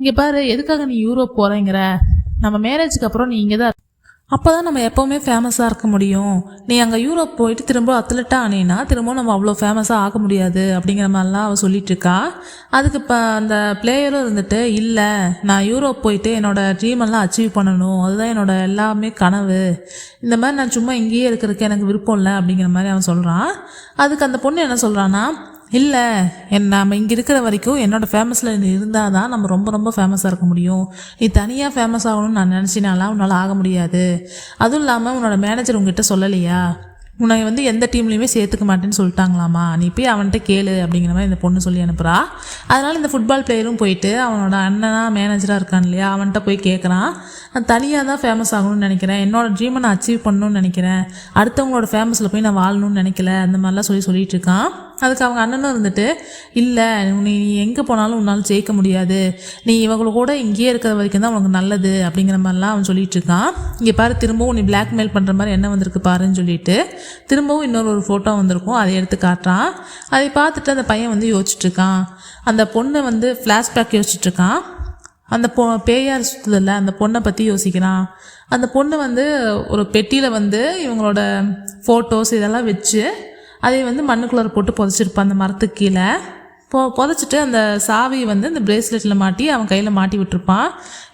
இங்கே பாரு, எதுக்காக நீ யூரோப் போகிறேங்கிற, நம்ம மேரேஜுக்கு அப்புறம் நீ இங்கே தான், அப்போ தான் நம்ம எப்போவுமே ஃபேமஸாக இருக்க முடியும். நீ அங்கே யூரோப் போயிட்டு திரும்ப அத்லெட்டாக ஆனேன்னா திரும்ப நம்ம அவ்வளோ ஃபேமஸாக ஆக முடியாது அப்படிங்கிற மாதிரிலாம் அவள் சொல்லிட்டு இருக்கா. அதுக்கு இப்போ அந்த பிளேயரும் இருந்துட்டு இல்லை நான் யூரோப் போயிட்டு என்னோடய ட்ரீமெல்லாம் அச்சீவ் பண்ணணும், அதுதான் என்னோடய எல்லாமே கனவு, இந்த மாதிரி நான் சும்மா இங்கேயே இருக்கிறதுக்கு எனக்கு விருப்பம் இல்லை அப்படிங்கிற மாதிரி அவன் சொல்கிறான். அதுக்கு அந்த பொண்ணு என்ன சொல்கிறான்னா, இல்லை நம்ம இங்கே இருக்கிற வரைக்கும் என்னோடய ஃபேமஸில் இருந்தால் தான் நம்ம ரொம்ப ரொம்ப ஃபேமஸாக இருக்க முடியும். நீ தனியாக ஃபேமஸ் ஆகணும்னு நான் நினச்சினாலாம் உன்னால் ஆக முடியாது. அதுவும் இல்லாமல் உன்னோட மேனேஜர் உங்ககிட்ட சொல்லலையா, உன்னை வந்து எந்த டீம்லேயுமே சேர்த்துக்க மாட்டேன்னு சொல்லிட்டாங்களாமா, நீ போய் அவன்கிட்ட கேளு அப்படிங்கிற மாதிரி இந்த பொண்ணு சொல்லி அனுப்புகிறா. அதனால் இந்த ஃபுட்பால் பிளேயரும் போயிட்டு அவனோட அண்ணனாக மேனேஜராக இருக்கான் இல்லையா அவன்கிட்ட போய் கேட்குறான். நான் தனியாக தான் ஃபேமஸ் ஆகணும்னு நினைக்கிறேன், என்னோடய ட்ரீமை நான் அச்சீவ் பண்ணணும்னு நினைக்கிறேன், அடுத்தவங்களோட ஃபேமஸில் போய் நான் வாழணும்னு நினைக்கல, அந்த மாதிரிலாம் சொல்லிகிட்டு இருக்கான். அதுக்கு அவங்க அண்ணனும் இருந்துட்டு, இல்லை நீ எங்கே போனாலும் உன்னால் ஜெயிக்க முடியாது, நீ இவங்கள கூட இங்கேயே இருக்கிற வரைக்கும் தான் உனக்கு நல்லது அப்படிங்கிற மாதிரிலாம் அவன் சொல்லிட்டு இருக்கான். இங்கே பாரு, திரும்பவும் நீ பிளாக்மெயில் பண்ணுற மாதிரி என்ன வந்திருக்கு பாருன்னு சொல்லிட்டு திரும்பவும் இன்னொரு ஃபோட்டோ வந்திருக்கும், அதை எடுத்து காட்டுறான். அதை பார்த்துட்டு அந்த பையன் வந்து யோசிச்சுட்ருக்கான். அந்த பொண்ணை வந்து ஃப்ளாஷ்பேக் யோசிச்சுட்ருக்கான். அந்த பேயார் சுற்றுதில்ல அந்த பொண்ணை பற்றி யோசிக்கிறான். அந்த பொண்ணு வந்து ஒரு பெட்டியில் வந்து இவங்களோட ஃபோட்டோஸ் இதெல்லாம் வச்சு அதை வந்து மண்ணுக்குள்ளே போட்டு புதைச்சிருப்பான் அந்த மரத்துக்கு கீழே. புதைச்சிட்டு அந்த சாவி வந்து இந்த பிரேஸ்லெட்டில் மாட்டி அவன் கையில் மாட்டி விட்டுருப்பான்.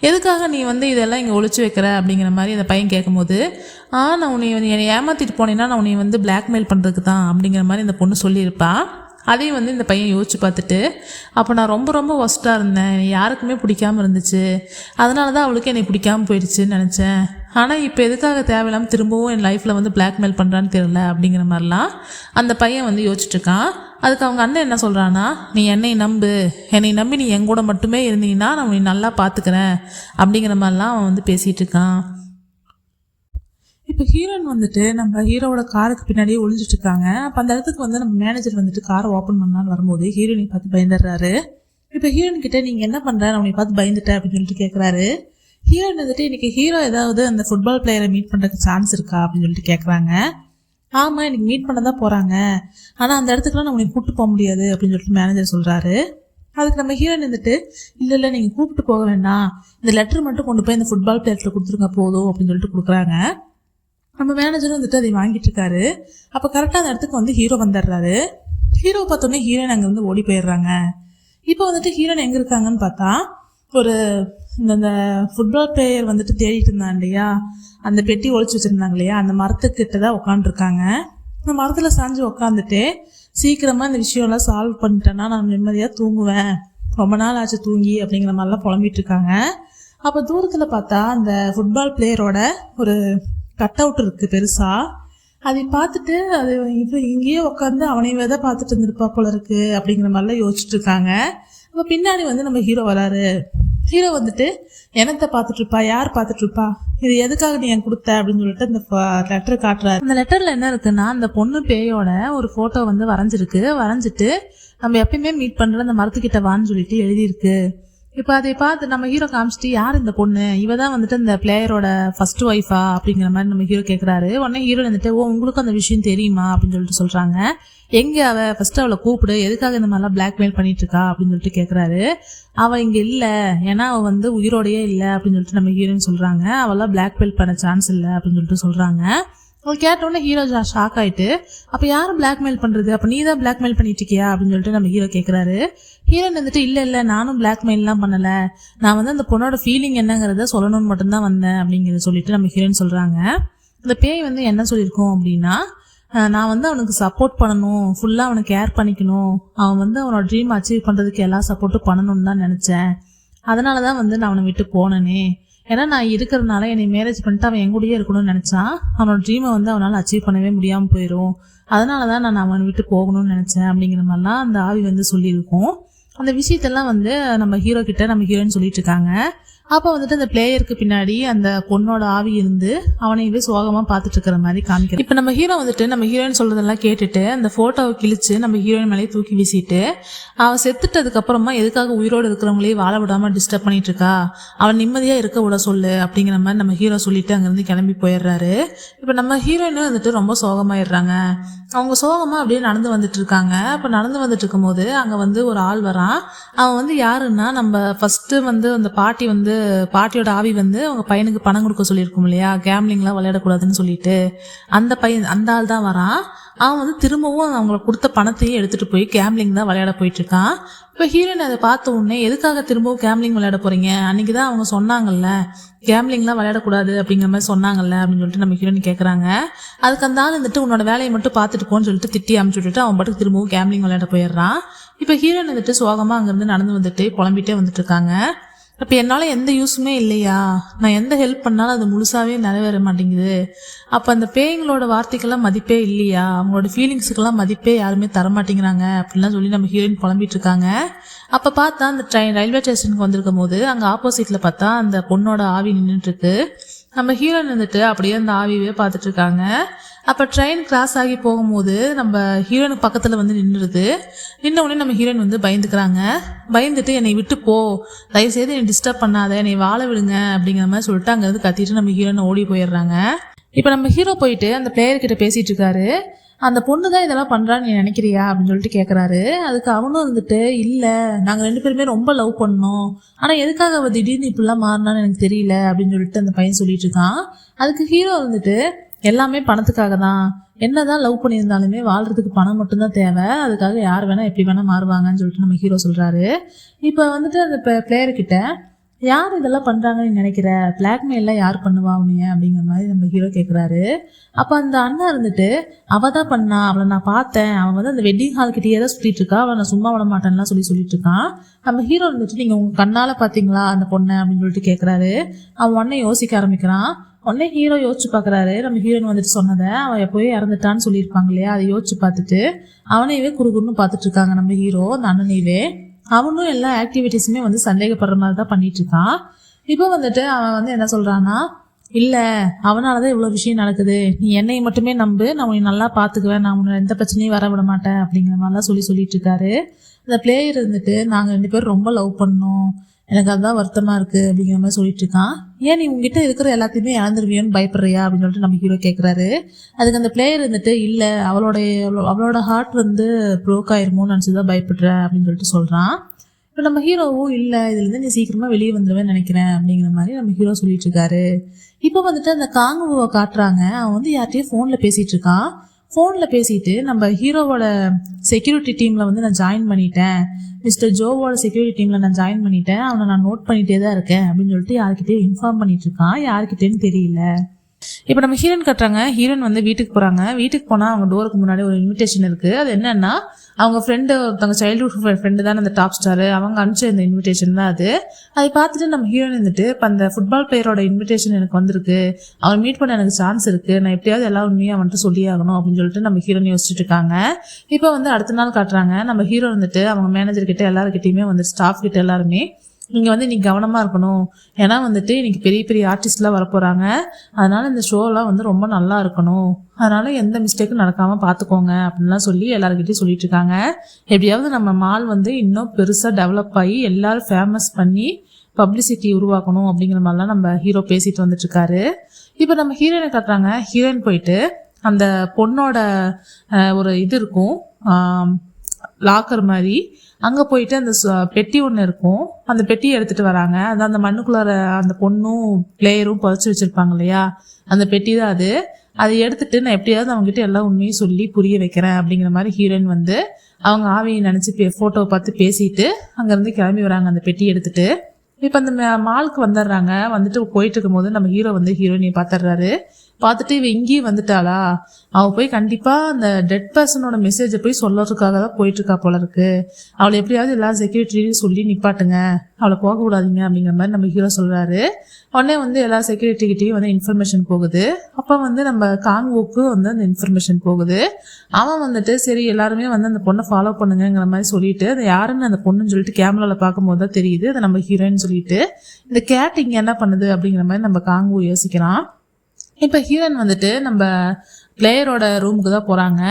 எதுக்காக நீ வந்து இதெல்லாம் இங்கே ஒழிச்சு வைக்கிற அப்படிங்கிற மாதிரி அந்த பையன் கேட்கும்போது, நான் உன்னை என்னை ஏமாற்றிட்டு போனேன்னா நான் உன்னை வந்து பிளாக்மெயில் பண்ணுறதுக்கு தான் அப்படிங்கிற மாதிரி இந்த பொண்ணு சொல்லியிருப்பான். அதையும் வந்து இந்த பையன் யோசிச்சு பார்த்துட்டு, அப்போ நான் ரொம்ப ரொம்ப ஒஸ்ட்டாக இருந்தேன், என்னை யாருக்குமே பிடிக்காமல் இருந்துச்சு, அதனால தான் அவளுக்கு என்னை பிடிக்காமல் போயிடுச்சுன்னு நினச்சேன். ஆனால் இப்போ எதுக்காக தேவையில்லாமல் திரும்பவும் என் லைஃப்பில் வந்து பிளாக்மெயில் பண்ணுறான்னு தெரியல அப்படிங்கிற மாதிரிலாம் அந்த பையன் வந்து யோசிச்சுட்ருக்கான். அதுக்கு அவங்க அண்ணன் என்ன சொல்கிறான்னா, நீ என்னை நம்பி நீ என் கூட மட்டுமே இருந்தீங்கன்னா நான் உன்னை நல்லா பார்த்துக்கிறேன் அப்படிங்கிற மாதிரிலாம் அவன் வந்து பேசிகிட்டு இருக்கான். இப்போ ஹீரோயின் வந்துட்டு நம்ம ஹீரோவோட காருக்கு பின்னாடியே ஒளிஞ்சிட்டு இருக்காங்க. அப்போ அந்த இடத்துக்கு வந்து நம்ம மேனேஜர் வந்துட்டு காரை ஓப்பன் பண்ணலான்னு வரும்போது ஹீரோயினை பார்த்து பயந்துடுறாரு. இப்போ ஹீரோயின் கிட்ட நீங்கள் என்ன பண்ணுற, நான் உன்னை பார்த்து பயந்துட்டேன் அப்படின்னு சொல்லிட்டு கேட்குறாரு. ஹீரோயின் வந்துட்டு இன்னைக்கு ஹீரோ ஏதாவது அந்த ஃபுட்பால் பிளேயரை மீட் பண்ணுறதுக்கு சான்ஸ் இருக்கா அப்படின்னு சொல்லிட்டு கேட்குறாங்க. ஆமாம், எனக்கு மீட் பண்ண தான் போகிறாங்க, ஆனால் அந்த இடத்துக்குலாம் நான் உன்னை கூப்பிட்டு போக முடியாது அப்படின்னு சொல்லிட்டு மேனேஜர் சொல்கிறாரு. அதுக்கு நம்ம ஹீரோயின் வந்துட்டு, இல்லை நீங்கள் கூப்பிட்டு போக வேண்டாம், இந்த லெட்டர் மட்டும் கொண்டு போய் இந்த ஃபுட்பால் பிளேயர்ஸில் கொடுத்துருங்க போதும் அப்படின்னு சொல்லிட்டு கொடுக்குறாங்க. நம்ம மேனேஜரும் வந்துட்டு அதை வாங்கிட்டு இருக்காரு. அப்போ கரெக்டாக அந்த இடத்துக்கு வந்து ஹீரோ வந்துடுறாரு. ஹீரோவை பார்த்தோன்னே ஹீரோயின் அங்கேருந்து ஓடி போயிடுறாங்க. இப்போ வந்துட்டு ஹீரோயின் எங்கே இருக்காங்கன்னு பார்த்தா, ஒரு இந்த ஃபுட்பால் பிளேயர் வந்துட்டு தேடிட்டு இருந்தான் இல்லையா, அந்த பெட்டி ஒழிச்சு வச்சுருந்தாங்க இல்லையா, அந்த மரத்துக்கிட்ட தான் உட்காந்துருக்காங்க. இந்த மரத்தில் சாஞ்சு உட்காந்துட்டு, சீக்கிரமாக இந்த விஷயம்லாம் சால்வ் பண்ணிட்டேன்னா நான் நிம்மதியாக தூங்குவேன், ரொம்ப நாள் ஆச்சு தூங்கி அப்படிங்கிற மாதிரிலாம் புலம்பிட்டு இருக்காங்க. அப்போ தூரத்தில் பார்த்தா அந்த ஃபுட்பால் பிளேயரோட ஒரு கட் அவுட் இருக்குது பெருசாக. அதை பார்த்துட்டு அது இப்போ இங்கேயே உட்காந்து அவனையே தான் பார்த்துட்டு இருந்திருப்பா போல இருக்கு அப்படிங்கிற மாதிரிலாம் யோசிச்சுட்டு இருக்காங்க. அப்போ பின்னாடி வந்து நம்ம ஹீரோ வராரு. ஹீரோ வந்துட்டு, என்னத்தை பார்த்துட்ருப்பா, யார் பார்த்துட்ருப்பா, இது எதுக்காக நீ என் கொடுத்த அப்படின்னு சொல்லிட்டு அந்த லெட்டர் காட்டுறாரு. அந்த லெட்டரில் என்ன இருக்குன்னா, அந்த பொண்ணு பேயோட ஒரு ஃபோட்டோ வந்து வரைஞ்சிட்டு நம்ம எப்பயுமே மீட் பண்ணுற அந்த மரத்துக்கிட்ட வான்னு சொல்லிட்டு எழுதியிருக்கு. இப்போ அதை பார்த்து நம்ம ஹீரோ காமிச்சிட்டு, யார் இந்த பொண்ணு, இவ தான் வந்துட்டு இந்த பிளேயரோட ஃபர்ஸ்ட் ஒய்ஃபா அப்படிங்கிற மாதிரி நம்ம ஹீரோ கேட்குறாரு. உடனே ஹீரோ வந்துட்டு, உங்களுக்கும் அந்த விஷயம் தெரியுமா அப்படின்னு சொல்லிட்டு சொல்கிறாங்க. எங்கே ஃபர்ஸ்ட் அவளை கூப்பிடு, எதுக்காக இந்த மாதிரிலாம் பிளாக்மெயில் பண்ணிட்டு இருக்கா அப்படின்னு சொல்லிட்டு கேட்குறாரு. அவள் இங்கே இல்லை, ஏன்னா அவள் வந்து உயிரோடையே இல்லை அப்படின்னு சொல்லிட்டு நம்ம ஹீரோன்னு சொல்கிறாங்க. அவளாம் பிளாக்மெயில் பண்ண சான்ஸ் இல்லை அப்படின்னு சொல்லிட்டு சொல்கிறாங்க. அவள் கேட்டோடனே ஹீரோ ஷாக் ஆகிட்டு, அப்போ யாரும் பிளாக்மெயில் பண்ணுறது, அப்போ நீ தான் பிளாக்மெயில் பண்ணிட்டு இருக்கியா அப்படின்னு சொல்லிட்டு நம்ம ஹீரோ கேட்குறாரு. ஹீரோயின் வந்துட்டு, இல்லை நானும் பிளாக்மெயிலாம் பண்ணலை, நான் வந்து அந்த பொண்ணோட ஃபீலிங் என்னங்கிறத சொல்லணும்னு மட்டும்தான் வந்தேன் அப்படிங்கிறத சொல்லிட்டு நம்ம ஹீரோயின் சொல்கிறாங்க. அந்த பேய் வந்து என்ன சொல்லியிருக்கோம் அப்படின்னா, நான் வந்து அவனுக்கு சப்போர்ட் பண்ணணும், ஃபுல்லாக அவனை கேர் பண்ணிக்கணும், அவன் வந்து அவனோட ட்ரீம் அச்சீவ் பண்ணுறதுக்கு எல்லா சப்போர்ட்டும் பண்ணணும்னு தான் நினச்சேன், அதனால தான் வந்து நான் அவனை விட்டு போனேனே, ஏன்னா நான் இருக்கிறதுனால என்னை மேரேஜ் பண்ணிட்டு அவன் எங்கூடயே இருக்கணும்னு நினச்சான், அவனோட ட்ரீமை வந்து அவனால் அச்சீவ் பண்ணவே முடியாமல் போயிடும், அதனால தான் நான் அவனை விட்டு போகணும்னு நினச்சேன் அப்படிங்கிற மாதிரிலாம் அந்த ஆவி வந்து சொல்லியிருக்கோம். அந்த விஷயத்தெல்லாம் வந்து நம்ம ஹீரோ கிட்ட நம்ம ஹீரோன்னு சொல்லிட்டு இருக்காங்க. அப்போ வந்துட்டு அந்த பிளேயருக்கு பின்னாடி அந்த பொண்ணோட ஆவி இருந்து அவனையவே சோகமாக பார்த்துட்டு இருக்கிற மாதிரி காமிக்கிறேன். இப்போ நம்ம ஹீரோ வந்துட்டு நம்ம ஹீரோயின் சொல்றதெல்லாம் கேட்டுட்டு அந்த ஃபோட்டோவை கிழிச்சு நம்ம ஹீரோயின் மேலே தூக்கி வீசிட்டு, அவன் செத்துட்டதுக்கு அப்புறமா எதுக்காக உயிரோடு இருக்கிறவங்களே வாழ விடாம டிஸ்டர்ப் பண்ணிட்டு இருக்கா, அவன் நிம்மதியாக இருக்க விட சொல்லு அப்படிங்கிற மாதிரி நம்ம ஹீரோ சொல்லிட்டு அங்கேருந்து கிளம்பி போயிடுறாரு. இப்போ நம்ம ஹீரோயினும் வந்துட்டு ரொம்ப சோகமாயிடுறாங்க. அவங்க சோகமாக அப்படியே நடந்து வந்துட்டு இருக்காங்க. அப்போ நடந்து வந்துட்டு இருக்கும் போது அங்கே வந்து ஒரு ஆள் வரான். அவன் வந்து யாருன்னா, நம்ம ஃபர்ஸ்ட் வந்து அந்த பாட்டியோட ஆவி வந்து அவங்க பையனுக்கு பணம் கொடுக்க சொல்லியிருக்கோம் இல்லையா, கேம்லிங்லாம் விளையாடக்கூடாதுன்னு சொல்லிட்டு, அந்த ஆள் தான் வரான். அவன் வந்து திரும்பவும் அவங்கள கொடுத்த பணத்தையும் எடுத்துட்டு போய் கேம்லிங் தான் விளையாட போயிட்டு இருக்கான். இப்போ ஹீரோயின் அதை பார்த்த உடனே, எதுக்காக திரும்பவும் கேம்லிங் விளையாட போறீங்க, அன்னைக்கு தான் அவங்க சொன்னாங்கல்ல கேம்லிங்லாம் விளையாடக்கூடாது அப்படிங்கிற மாதிரி சொன்னாங்கல்ல அப்படின்னு சொல்லிட்டு நம்ம ஹீரோயின் கேட்குறாங்க. அதுக்கு அந்த ஆள் வந்துட்டு, உன்னோட வேலையை மட்டும் பார்த்துட்டு போன்னு சொல்லிட்டு திட்டி அமுச்சு விட்டுட்டு அவன் பாட்டுக்கு திரும்பவும் கேம்லிங் விளையாட போயிடுறான். இப்போ ஹீரோயின் வந்துட்டு சோகமாக அங்கேருந்து நடந்து வந்துட்டு புலம்பிட்டே வந்துட்டு இருக்காங்க. அப்போ என்னால் எந்த யூஸுமே இல்லையா, நான் எந்த ஹெல்ப் பண்ணாலும் அது முழுசாவே நிறைவேற மாட்டேங்குது, அப்போ அந்த பேய்களோட வார்த்தைக்கெல்லாம் மதிப்பே இல்லையா, அவங்களோட ஃபீலிங்ஸுக்கெல்லாம் மதிப்பே யாருமே தரமாட்டேங்கிறாங்க அப்படின்லாம் சொல்லி நம்ம ஹீரோயின் புலம்பிட்டு இருக்காங்க. அப்போ பார்த்தா அந்த ரயில்வே ஸ்டேஷனுக்கு வந்திருக்கும் போது அங்கே ஆப்போசிட்டில் பார்த்தா அந்த பொண்ணோட ஆவி நின்றுட்டு இருக்கு. நம்ம ஹீரோயின் வந்துட்டு அப்படியே அந்த ஆவியவே பார்த்துட்டு இருக்காங்க. அப்போ ட்ரெயின் கிராஸ் ஆகி போகும்போது நம்ம ஹீரோனுக்கு பக்கத்தில் வந்து நின்றுடுது. நின்ன உடனே நம்ம ஹீரோயின் வந்து பயந்துக்கிறாங்க. பயந்துட்டு என்னை விட்டு போ, தயவுசெய்து என்னை டிஸ்டர்ப் பண்ணாத, என்னை வாழ விடுங்க அப்படிங்கிற மாதிரி சொல்லிட்டு அங்கேருந்து கத்திட்டு நம்ம ஹீரோனை ஓடி போயிடுறாங்க. இப்போ நம்ம ஹீரோ போயிட்டு அந்த பிளேயர்கிட்ட பேசிகிட்டு இருக்காரு. அந்த பொண்ணு தான் இதெல்லாம் பண்ணுறான்னு நீ நினைக்கிறியா அப்படின்னு சொல்லிட்டு கேட்குறாரு. அதுக்கு அவனும் இருந்துட்டு இல்லை, நாங்கள் 2 பேருமே ரொம்ப லவ் பண்ணோம், ஆனால் எதுக்காக அவள் திடீர்னு இப்படிலாம் மாறினான்னு எனக்கு தெரியல அப்படின்னு சொல்லிட்டு அந்த பையன் சொல்லிட்டு இருக்கான். அதுக்கு ஹீரோ இருந்துட்டு எல்லாமே பணத்துக்காக தான், என்னதான் லவ் பண்ணியிருந்தாலுமே வாழ்றதுக்கு பணம் மட்டும்தான் தேவை, அதுக்காக யார் வேணால் எப்படி வேணால் மாறுவாங்கன்னு சொல்லிட்டு நம்ம ஹீரோ சொல்கிறாரு. இப்போ வந்துட்டு அந்த பிளேயர்கிட்ட யார் இதெல்லாம் பண்ணுறாங்கன்னு நினைக்கிற, பிளாக்மெயிலாம் யார் பண்ணுவா உன்னைய அப்படிங்கிற மாதிரி நம்ம ஹீரோ கேட்குறாரு. அப்போ அந்த அண்ணா இருந்துட்டு அவள் தான் பண்ணா, அவளை நான் பார்த்தேன், அவன் வந்து அந்த வெட்டிங் ஹால் கிட்டேயே தான் சுற்றிட்டு இருக்கா, அவளை நான் சும்மா விட மாட்டேன்லாம் சொல்லிட்டு இருக்கான். நம்ம ஹீரோ இருந்துட்டு நீங்கள் உங்கள் கண்ணால் பார்த்தீங்களா அந்த பொண்ணை அப்படின்னு சொல்லிட்டு கேட்குறாரு. அவன் உடனே யோசிக்க ஆரம்பிக்கிறான். உடனே ஹீரோ யோசிச்சு பார்க்குறாரு. நம்ம ஹீரோயின் வந்துட்டு சொன்னதை அவன் எப்போயே இறந்துட்டான்னு சொல்லியிருப்பாங்க இல்லையா, அதை யோசிச்சு பார்த்துட்டு அவனையவே குறுகுறுன்னு பார்த்துட்டு இருக்காங்க நம்ம ஹீரோ அந்த அண்ணனையவே. அவனும் எல்லா ஆக்டிவிட்டீஸுமே வந்து சந்தேகப்படுற மாதிரி தான் பண்ணிட்டு இருக்கான். இப்போ வந்துட்டு அவன் வந்து என்ன சொல்றான்னா, இல்லை அவனால தான் இவ்வளோ விஷயம் நடக்குது, நீ என்னை மட்டுமே நம்பு, நான் உன்னை நல்லா பார்த்துக்குவேன், நான் உன்னை எந்த பிரச்சனையும் வர விட மாட்டேன் அப்படிங்கிற மாதிரிலாம் சொல்லிட்டு இருக்காரு. அந்த பிளேயர் இருந்துட்டு நாங்கள் 2 பேரும் ரொம்ப லவ் பண்ணோம், எனக்கு அதுதான் வருத்தமாக இருக்குது அப்படிங்கிற மாதிரி சொல்லிட்டு இருக்கான். ஏன் நீ உங்ககிட்ட இருக்கிற எல்லாத்தையுமே இழந்துருவியோன்னு பயப்படுறியா அப்படின்னு சொல்லிட்டு நம்ம ஹீரோ கேட்குறாரு. அதுக்கு அந்த பிளேயர் இருந்துட்டு இல்லை, அவளோட ஹார்ட் வந்து ப்ரோக் ஆயிருமோன்னு நினச்சி தான் பயப்படுற அப்படின்னு சொல்லிட்டு சொல்கிறான். இப்போ நம்ம ஹீரோவும் இல்லை, இதுலேருந்து நீ சீக்கிரமாக வெளியே வந்துடுவேன்னு நினைக்கிறேன் அப்படிங்கிற மாதிரி நம்ம ஹீரோ சொல்லிட்டு இருக்காரு. இப்போ வந்துட்டு அந்த காங்குவை காட்டுறாங்க. அவன் வந்து யார்கிட்டயும் ஃபோனில் பேசிகிட்டு இருக்கான். ஃபோனில் பேசிட்டு நம்ம ஹீரோவோட செக்யூரிட்டி டீமில் வந்து நான் ஜாயின் பண்ணிட்டேன், மிஸ்டர் ஜோவோட செக்யூரிட்டி டீமில் நான் ஜாயின் பண்ணிட்டேன், அவனை நான் நோட் பண்ணிகிட்டே தான் இருக்கேன் அப்படின்னு சொல்லிட்டு யார்கிட்டயும் இன்ஃபார்ம் பண்ணிட்டு இருக்கான். யார்கிட்டேன்னு தெரியல. இப்போ நம்ம ஹீரோயின் கட்டுறாங்க. ஹீரோயின் வந்து வீட்டுக்கு போகிறாங்க. வீட்டுக்கு போனால் அவங்க டோருக்கு முன்னாடி ஒரு இன்விடேஷன் இருக்குது. அது என்னன்னா, அவங்க ஃப்ரெண்டு ஒருத்தவங்க சைல்ட்ஹுட் ஃப்ரெண்டு தான் அந்த டாப் ஸ்டாரு, அவங்க அனுப்பிச்ச இந்த இன்விடேஷன் தான் அது. அதை பார்த்துட்டு நம்ம ஹீரோயின் இருந்துட்டு இப்போ அந்த ஃபுட்பால் பிளேயரோட இன்விடேஷன் எனக்கு வந்திருக்கு, அவன் மீட் பண்ண எனக்கு சான்ஸ் இருக்குது, நான் எப்படியாவது எல்லா உண்மையாக வந்துட்டு சொல்லி ஆகணும் அப்படின்னு சொல்லிட்டு நம்ம ஹீரோயின் யோசிச்சுட்டு இருக்காங்க. இப்போ வந்து அடுத்த நாள் காட்டுறாங்க. நம்ம ஹீரோ வந்துட்டு அவங்க மேனேஜர்கிட்ட எல்லாருக்கிட்டையுமே வந்து ஸ்டாஃப் கிட்ட எல்லாருமே நீங்கள் வந்து இன்னைக்கு கவனமாக இருக்கணும், ஏன்னா வந்துட்டு இன்னைக்கு பெரிய பெரிய ஆர்டிஸ்ட்லாம் வரப்போகிறாங்க, அதனால் இந்த ஷோலாம் வந்து ரொம்ப நல்லா இருக்கணும், அதனால் எந்த மிஸ்டேக்கும் நடக்காமல் பார்த்துக்கோங்க அப்படின்லாம் சொல்லி எல்லாருக்கிட்டையும் சொல்லிட்டு இருக்காங்க. எப்படியாவது நம்ம மால் வந்து இன்னும் பெருசாக டெவலப் ஆகி எல்லாரும் ஃபேமஸ் பண்ணி பப்ளிசிட்டி உருவாக்கணும் அப்படிங்கிற மாதிரிலாம் நம்ம ஹீரோ பேசிட்டு வந்துட்டு இருக்காரு. இப்போ நம்ம ஹீரோயினை காட்டுறாங்க. ஹீரோயின் போயிட்டு அந்த பொண்ணோட ஒரு இது இருக்கும், லாக்கர் மாதிரி, அங்கே போயிட்டு அந்த பெட்டி ஒன்று இருக்கும், அந்த பெட்டியை எடுத்துகிட்டு வராங்க. அதான் அந்த மண்ணுக்குள்ளார அந்த பொண்ணும் பிளேயரும் புதைச்சி வச்சுருப்பாங்க இல்லையா, அந்த பெட்டி தான் அது. அதை எடுத்துகிட்டு நான் எப்படியாவது அவங்ககிட்ட எல்லா உண்மையும் சொல்லி புரிய வைக்கிறேன் அப்படிங்கிற மாதிரி ஹீரோயின் வந்து அவங்க ஆவியை நினச்சி ஃபோட்டோவை பார்த்து பேசிட்டு அங்கேருந்து கிளம்பி வராங்க அந்த பெட்டி எடுத்துகிட்டு. இப்போ அந்த மாலுக்கு வந்துடுறாங்க. வந்துட்டு போயிட்டு இருக்கும்போது நம்ம ஹீரோ வந்து ஹீரோயினை பார்த்துடுறாரு. பார்த்துட்டு இவ இங்கேயும் வந்துட்டாளா, அவள் போய் கண்டிப்பாக அந்த டெட் பர்சனோட மெசேஜை போய் சொல்கிறதுக்காக தான் போயிட்டுருக்கா போல இருக்கு, அவளை எப்படியாவது எல்லா செக்யூரிட்டியும் சொல்லி நிப்பாட்டுங்க, அவளை போகக்கூடாதீங்க அப்படிங்கிற மாதிரி நம்ம ஹீரோ சொல்கிறாரு. உடனே வந்து எல்லா செக்யூரிட்டிகிட்டையும் வந்து இன்ஃபர்மேஷன் போகுது. அப்போ வந்து நம்ம காங்குவுக்கு வந்து அந்த இன்ஃபர்மேஷன் போகுது. அவன் வந்துட்டு சரி எல்லாருமே வந்து அந்த பொண்ணை ஃபாலோ பண்ணுங்கிற மாதிரி சொல்லிட்டு, அது யாருன்னு அந்த பொண்ணுன்னு சொல்லிட்டு கேமராவில் பார்க்கும்போது தான் தெரியுது அதை நம்ம ஹீரோயின் சொல்லிட்டு, இந்த கேட் இங்கே என்ன பண்ணுது அப்படிங்கிற மாதிரி நம்ம காங்கு யோசிக்கிறான். இப்போ ஹீரோயின் வந்துட்டு நம்ம பிளேயரோட ரூமுக்கு தான் போகிறாங்க.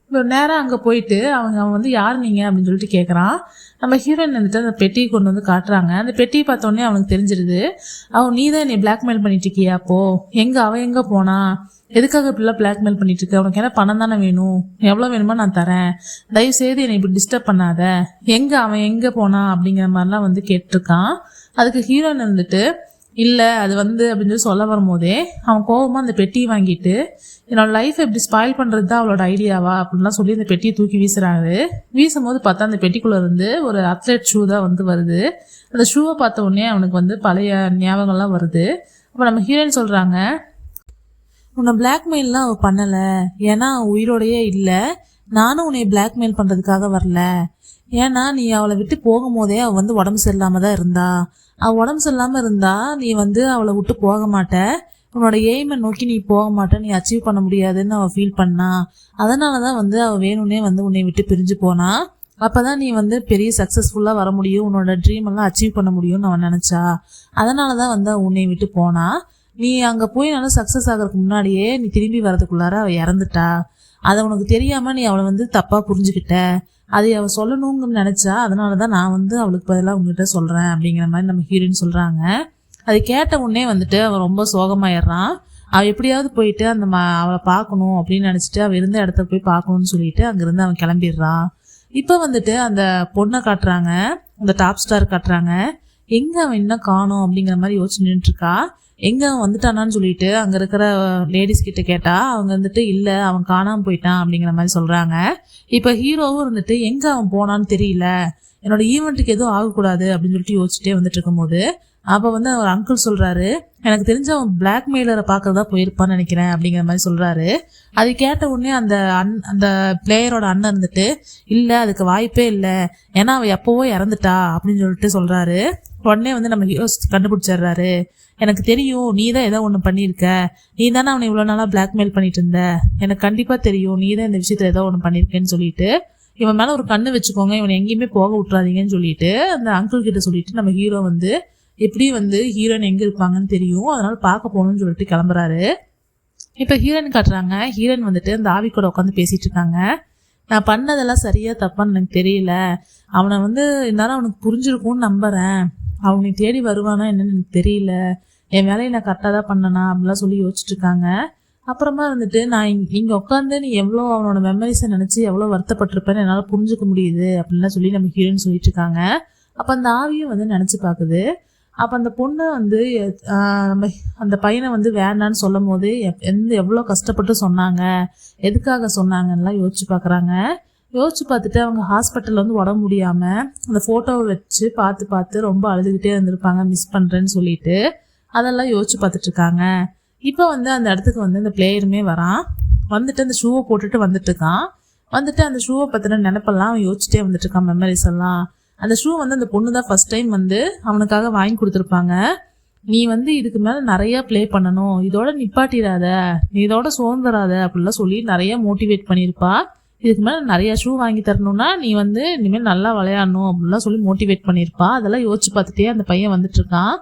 இப்போ நேராக அங்கே போயிட்டு அவன் வந்து யார் நீங்கள் அப்படின்னு சொல்லிட்டு கேட்குறான். நம்ம ஹீரோயின் வந்துட்டு அந்த பெட்டியை கொண்டு வந்து காட்டுறாங்க. அந்த பெட்டியை பார்த்தோன்னே அவனுக்கு தெரிஞ்சிருது, அவன் நீ தான் என்னை பிளாக்மெயில் பண்ணிட்டு இருக்கியா, அப்போ அவன் எங்கே போனா, எதுக்காக இப்படிலாம் பிளாக்மெயில் பண்ணிட்டு இருக்க, அவனுக்கு என்ன பணம் தானே வேணும், எவ்வளோ வேணுமோ நான் தரேன், தயவுசெய்து என்னை இப்படி டிஸ்டர்ப் பண்ணாத, அவன் எங்கே போனா அப்படிங்கிற மாதிரிலாம் வந்து கேட்டிருக்கான். அதுக்கு ஹீரோயின் வந்துட்டு இல்லை அது வந்து அப்படின்னு சொல்லி சொல்ல வரும்போதே அவன் கோபமாக அந்த பெட்டியை வாங்கிட்டு என்னோட லைஃப்பை இப்படி ஸ்பாயில் பண்ணுறது தான் அவளோட ஐடியாவா அப்படின்லாம் சொல்லி அந்த பெட்டியை தூக்கி வீசுறாரு. வீசும்போது பார்த்தா அந்த பெட்டிக்குள்ளே இருந்து ஒரு அத்லெட் ஷூ தான் வந்து வருது. அந்த ஷூவை பார்த்த உடனே அவனுக்கு வந்து பழைய ஞாபகம்லாம் வருது. அப்போ நம்ம ஹீரோயின் சொல்கிறாங்க, உன்னை பிளாக்மெயிலாம் அவள் பண்ணலை, ஏன்னா உயிரோடையே இல்லை, நானும் உன்னை பிளாக்மெயில் பண்ணுறதுக்காக வரல, ஏன்னா நீ அவளை விட்டு போகும்போதே அவள் வந்து உடம்பு சரியில்லாமல் தான் இருந்தா, அவள் உடம்பு சரியில்லாமல் இருந்தா நீ வந்து அவளை விட்டு போக மாட்ட, உன்னோட எய்மை நோக்கி நீ போக மாட்ட, நீ அச்சீவ் பண்ண முடியாதுன்னு அவள் ஃபீல் பண்ணா, அதனால தான் வந்து அவள் வேணும்னே வந்து உன்னை விட்டு பிரிஞ்சு போனா, அப்போ தான் நீ வந்து பெரிய சக்ஸஸ்ஃபுல்லாக வர முடியும், உன்னோட ட்ரீம் எல்லாம் அச்சீவ் பண்ண முடியும்னு அவன் நினச்சா, அதனால தான் வந்து அவள் உன்னை விட்டு போனா, நீ அங்கே போய் நல்லா சக்ஸஸ் ஆகிறதுக்கு முன்னாடியே நீ திரும்பி வர்றதுக்குள்ளார அவள் இறந்துட்டா. அதை உனக்கு தெரியாமல் நீ அவளை வந்து தப்பாக புரிஞ்சுக்கிட்ட. அதை அவள் சொல்லணுங்கன்னு நினச்சா, அதனால தான் நான் வந்து அவளுக்கு பதிலாக உங்ககிட்ட சொல்கிறேன் அப்படிங்கிற மாதிரி நம்ம ஹீரோயின் சொல்கிறாங்க. அதை கேட்ட உடனே வந்துட்டு அவன் ரொம்ப சோகமாயிடுறான். அவள் எப்படியாவது போயிட்டு அந்த அவளை பார்க்கணும் அப்படின்னு நினச்சிட்டு அவள் இருந்த இடத்த போய் பார்க்கணும்னு சொல்லிட்டு அங்கேருந்து அவன் கிளம்பிடுறான். இப்போ வந்துட்டு அந்த பொண்ணை காட்டுறாங்க, அந்த டாப் ஸ்டார் காட்டுறாங்க. எங்கே அவன் இன்னும் காணோம் அப்படிங்கிற மாதிரி யோசிச்சு நின்றுட்டுருக்கா. எங்கே அவன் வந்துட்டானான்னு சொல்லிட்டு அங்கே இருக்கிற லேடிஸ் கிட்ட கேட்டால் அவங்க வந்துட்டு இல்லை, அவன் காணாமல் போயிட்டான் அப்படிங்கிற மாதிரி சொல்கிறாங்க. இப்போ ஹீரோவும் இருந்துட்டு எங்கே அவன் போனான்னு தெரியல, என்னோட ஈவெண்ட்டுக்கு எதுவும் ஆகக்கூடாது அப்படின்னு சொல்லிட்டு யோசிச்சுட்டே வந்துட்டு இருக்கும்போது அப்போ வந்து அவர் அங்கிள் சொல்கிறாரு, எனக்கு தெரிஞ்ச அவன் பிளாக்மெயிலரை பார்க்கறதா போயிருப்பான்னு நினைக்கிறேன் அப்படிங்கிற மாதிரி சொல்கிறாரு. அது கேட்ட உடனே அந்த பிளேயரோட அண்ணன் இருந்துட்டு இல்லை, அதுக்கு வாய்ப்பே இல்லை, ஏன்னா அவள் எப்போவோ இறந்துட்டா அப்படின்னு சொல்லிட்டு சொல்கிறாரு. உடனே வந்து நம்ம ஹீரோ கண்டுபிடிச்சிடுறாரு, எனக்கு தெரியும் நீ தான் ஏதோ ஒன்று பண்ணியிருக்க, நீ தானே அவனை இவ்வளோ நாளாக பிளாக்மெயில் பண்ணிட்டு இருந்த, எனக்கு கண்டிப்பாக தெரியும் நீ தான் இந்த விஷயத்தில் ஏதோ ஒன்று பண்ணியிருக்கேன்னு சொல்லிட்டு இவன் மேலே ஒரு கண்ணு வச்சுக்கோங்க, இவனை எங்கேயுமே போக விட்றாதீங்கன்னு சொல்லிட்டு அந்த அங்கிள் கிட்ட சொல்லிட்டு நம்ம ஹீரோ வந்து எப்படி வந்து ஹீரோயின் எங்கே இருப்பாங்கன்னு தெரியும், அதனால பார்க்க போகணும்னு சொல்லிட்டு கிளம்புறாரு. இப்போ ஹீரோயின் காட்டுறாங்க. ஹீரோயின் வந்துட்டு அந்த ஆவி கூட உட்காந்து பேசிட்டு இருக்காங்க. நான் பண்ணதெல்லாம் சரியா தப்பான்னு எனக்கு தெரியல, அவனை வந்து இருந்தாலும் அவனுக்கு புரிஞ்சிருக்கும்னு நம்புறேன், அவனை தேடி வருவானா என்னன்னு எனக்கு தெரியல, என் வேலையை நான் கரெக்டாக தான் பண்ணனா அப்படிலாம் சொல்லி யோசிச்சுட்டு இருக்காங்க. அப்புறமா இருந்துட்டு நான் இங்கே உட்காந்து நீ எவ்வளோ அவனோட மெமரிஸை நினச்சி எவ்வளோ வருத்தப்பட்டிருப்பேன்னு என்னால் புரிஞ்சுக்க முடியுது அப்படின்லாம் சொல்லி நம்ம ஹீரோயின் சொல்லிட்டு இருக்காங்க. அப்போ அந்த ஆவியும் வந்து நினச்சி பார்க்குது. அப்போ அந்த பொண்ணு வந்து நம்ம அந்த பையனை வந்து வேண்டான்னு சொல்லும் போது எவ்வளோ கஷ்டப்பட்டு சொன்னாங்க, எதுக்காக சொன்னாங்கன்னெலாம் யோசிச்சு பார்க்குறாங்க. யோசிச்சு பார்த்துட்டு அவங்க ஹாஸ்பிட்டலில் வந்து உடம்பு முடியாமல் அந்த ஃபோட்டோவை வச்சு பார்த்து ரொம்ப அழுதுகிட்டே இருந்திருப்பாங்க, மிஸ் பண்ணுறேன்னு சொல்லிட்டு அதெல்லாம் யோசிச்சு பார்த்துட்ருக்காங்க. இப்போ வந்து அந்த இடத்துக்கு வந்து அந்த பிளேயருமே வரான். வந்துட்டு அந்த ஷூவை போட்டுட்டு வந்துட்டுருக்கான். வந்துட்டு அந்த ஷூவை பற்றின நினைப்பெல்லாம் அவன் யோசிச்சுட்டே வந்துட்டுருக்கான், மெமரிஸ் எல்லாம். அந்த ஷூ வந்து அந்த பொண்ணு தான் ஃபர்ஸ்ட் டைம் வந்து அவனுக்காக வாங்கி கொடுத்துருப்பாங்க. நீ வந்து இதுக்கு மேலே நிறையா ப்ளே பண்ணணும், இதோட நிப்பாட்டிடாத, நீ இதோட சோர்ந்துடாத அப்படிலாம் சொல்லி நிறையா மோட்டிவேட் பண்ணியிருப்பா. இதுக்கு மேலே நிறையா ஷூ வாங்கி தரணும்னா நீ வந்து இனிமேல் நல்லா விளையாடணும் அப்படிலாம் சொல்லி மோட்டிவேட் பண்ணியிருப்பா. அதெல்லாம் யோசிச்சு பார்த்துட்டே அந்த பையன் வந்துட்டுருக்கான்.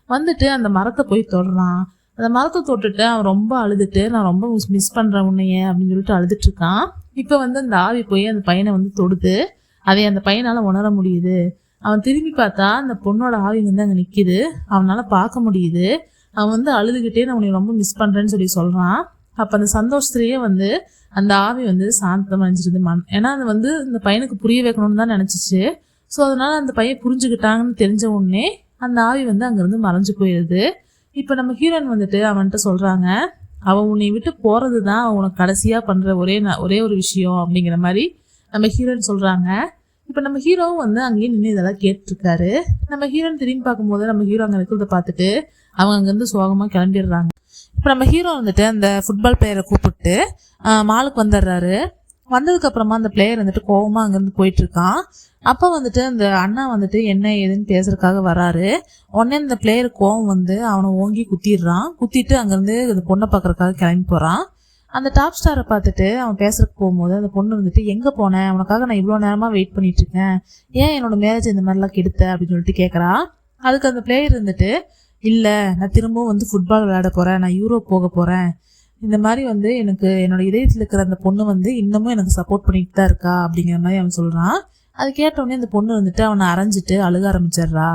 வந்துட்டு அந்த மரத்தை போய் தொடுறான். அந்த மரத்தை தொட்டுட்டு அவன் ரொம்ப அழுதுட்டு நான் ரொம்ப மிஸ் பண்ணுறேன் உன்னையே அப்படின்னு சொல்லிட்டு அழுதுட்டுருக்கான். இப்போ வந்து அந்த ஆவி போய் அந்த பையனை வந்து தொடுது. அதை அந்த பையனால் உணர முடியுது. அவன் திரும்பி பார்த்தா அந்த பொண்ணோட ஆவி வந்து அங்கே நிற்கிது. அவனால் பார்க்க முடியுது. அவன் வந்து அழுதுகிட்டே நான் உன்னை ரொம்ப மிஸ் பண்ணுறேன்னு சொல்லி சொல்கிறான். அப்போ அந்த சந்தோஷத்துலேயே வந்து அந்த ஆவி வந்து சாந்தம் அடைஞ்சிருது. ஏன்னா அது வந்து இந்த பையனுக்கு புரிய வைக்கணும்னு தான் நினச்சிச்சு. ஸோ அதனால் அந்த பையன் புரிஞ்சுக்கிட்டாங்கன்னு தெரிஞ்ச உடனே அந்த ஆவி வந்து அங்கேருந்து மறைஞ்சு போயிடுது. இப்போ நம்ம ஹீரோயின் வந்துட்டு அவன்கிட்ட சொல்கிறாங்க, அவன் உன்னை விட்டு போகிறது தான் உனக்கு கடைசியாக பண்ணுற ஒரே ஒரு விஷயம் அப்படிங்கிற மாதிரி நம்ம ஹீரோயின் சொல்கிறாங்க. இப்போ நம்ம ஹீரோவும் வந்து அங்கேயே நின்று இதெல்லாம் கேட்டுருக்காரு. நம்ம ஹீரோயின் திரும்பி பார்க்கும்போது நம்ம ஹீரோ அங்கே இருக்கிறத பார்த்துட்டு அவங்க அங்கேருந்து சோகமாக கிளம்பிடுறாங்க. இப்போ நம்ம ஹீரோ வந்துட்டு அந்த ஃபுட்பால் பிளேயரை கூப்பிட்டு மாலுக்கு வந்துடுறாரு. வந்ததுக்கப்புறமா அந்த பிளேயர் வந்துட்டு கோவமாக அங்கேருந்து போயிட்டுருக்கான். அப்போ வந்துட்டு அந்த அண்ணா வந்துட்டு என்ன ஏதுன்னு பேசுறதுக்காக வராரு. உடனே இந்த பிளேயர் கோவம் வந்து அவனை ஓங்கி குத்திட்டு அங்கேருந்து அந்த பொண்ணை பார்க்கறதுக்காக கிளம்பி போகிறான். அந்த டாப் ஸ்டாரை பார்த்துட்டு அவன் பேசுறதுக்கு போகும்போது அந்த பொண்ணு வந்துட்டு எங்கே போனேன், உனக்காக நான் இவ்வளோ நேரமாக வெயிட் பண்ணிட்டு இருக்கேன், ஏன் என்னோட மேரேஜ் இந்த மாதிரிலாம் கெடுத்த அப்படின்னு சொல்லிட்டு கேட்குறா. அதுக்கு அந்த பிளேயர் இருந்துட்டு இல்லை, நான் திரும்பவும் வந்து ஃபுட்பால் விளையாட போகிறேன், நான் யூரோப் போக போகிறேன், இந்த மாதிரி வந்து எனக்கு என்னோட இதயத்தில் இருக்கிற அந்த பொண்ணு வந்து இன்னமும் எனக்கு சப்போர்ட் பண்ணிட்டு தான் இருக்கா அப்படிங்கிற மாதிரி அவன் சொல்கிறான். அது கேட்டவுடனே அந்த பொண்ணு வந்துட்டு அவனை அரைஞ்சிட்டு அழுக ஆரம்பிச்சிடுறா.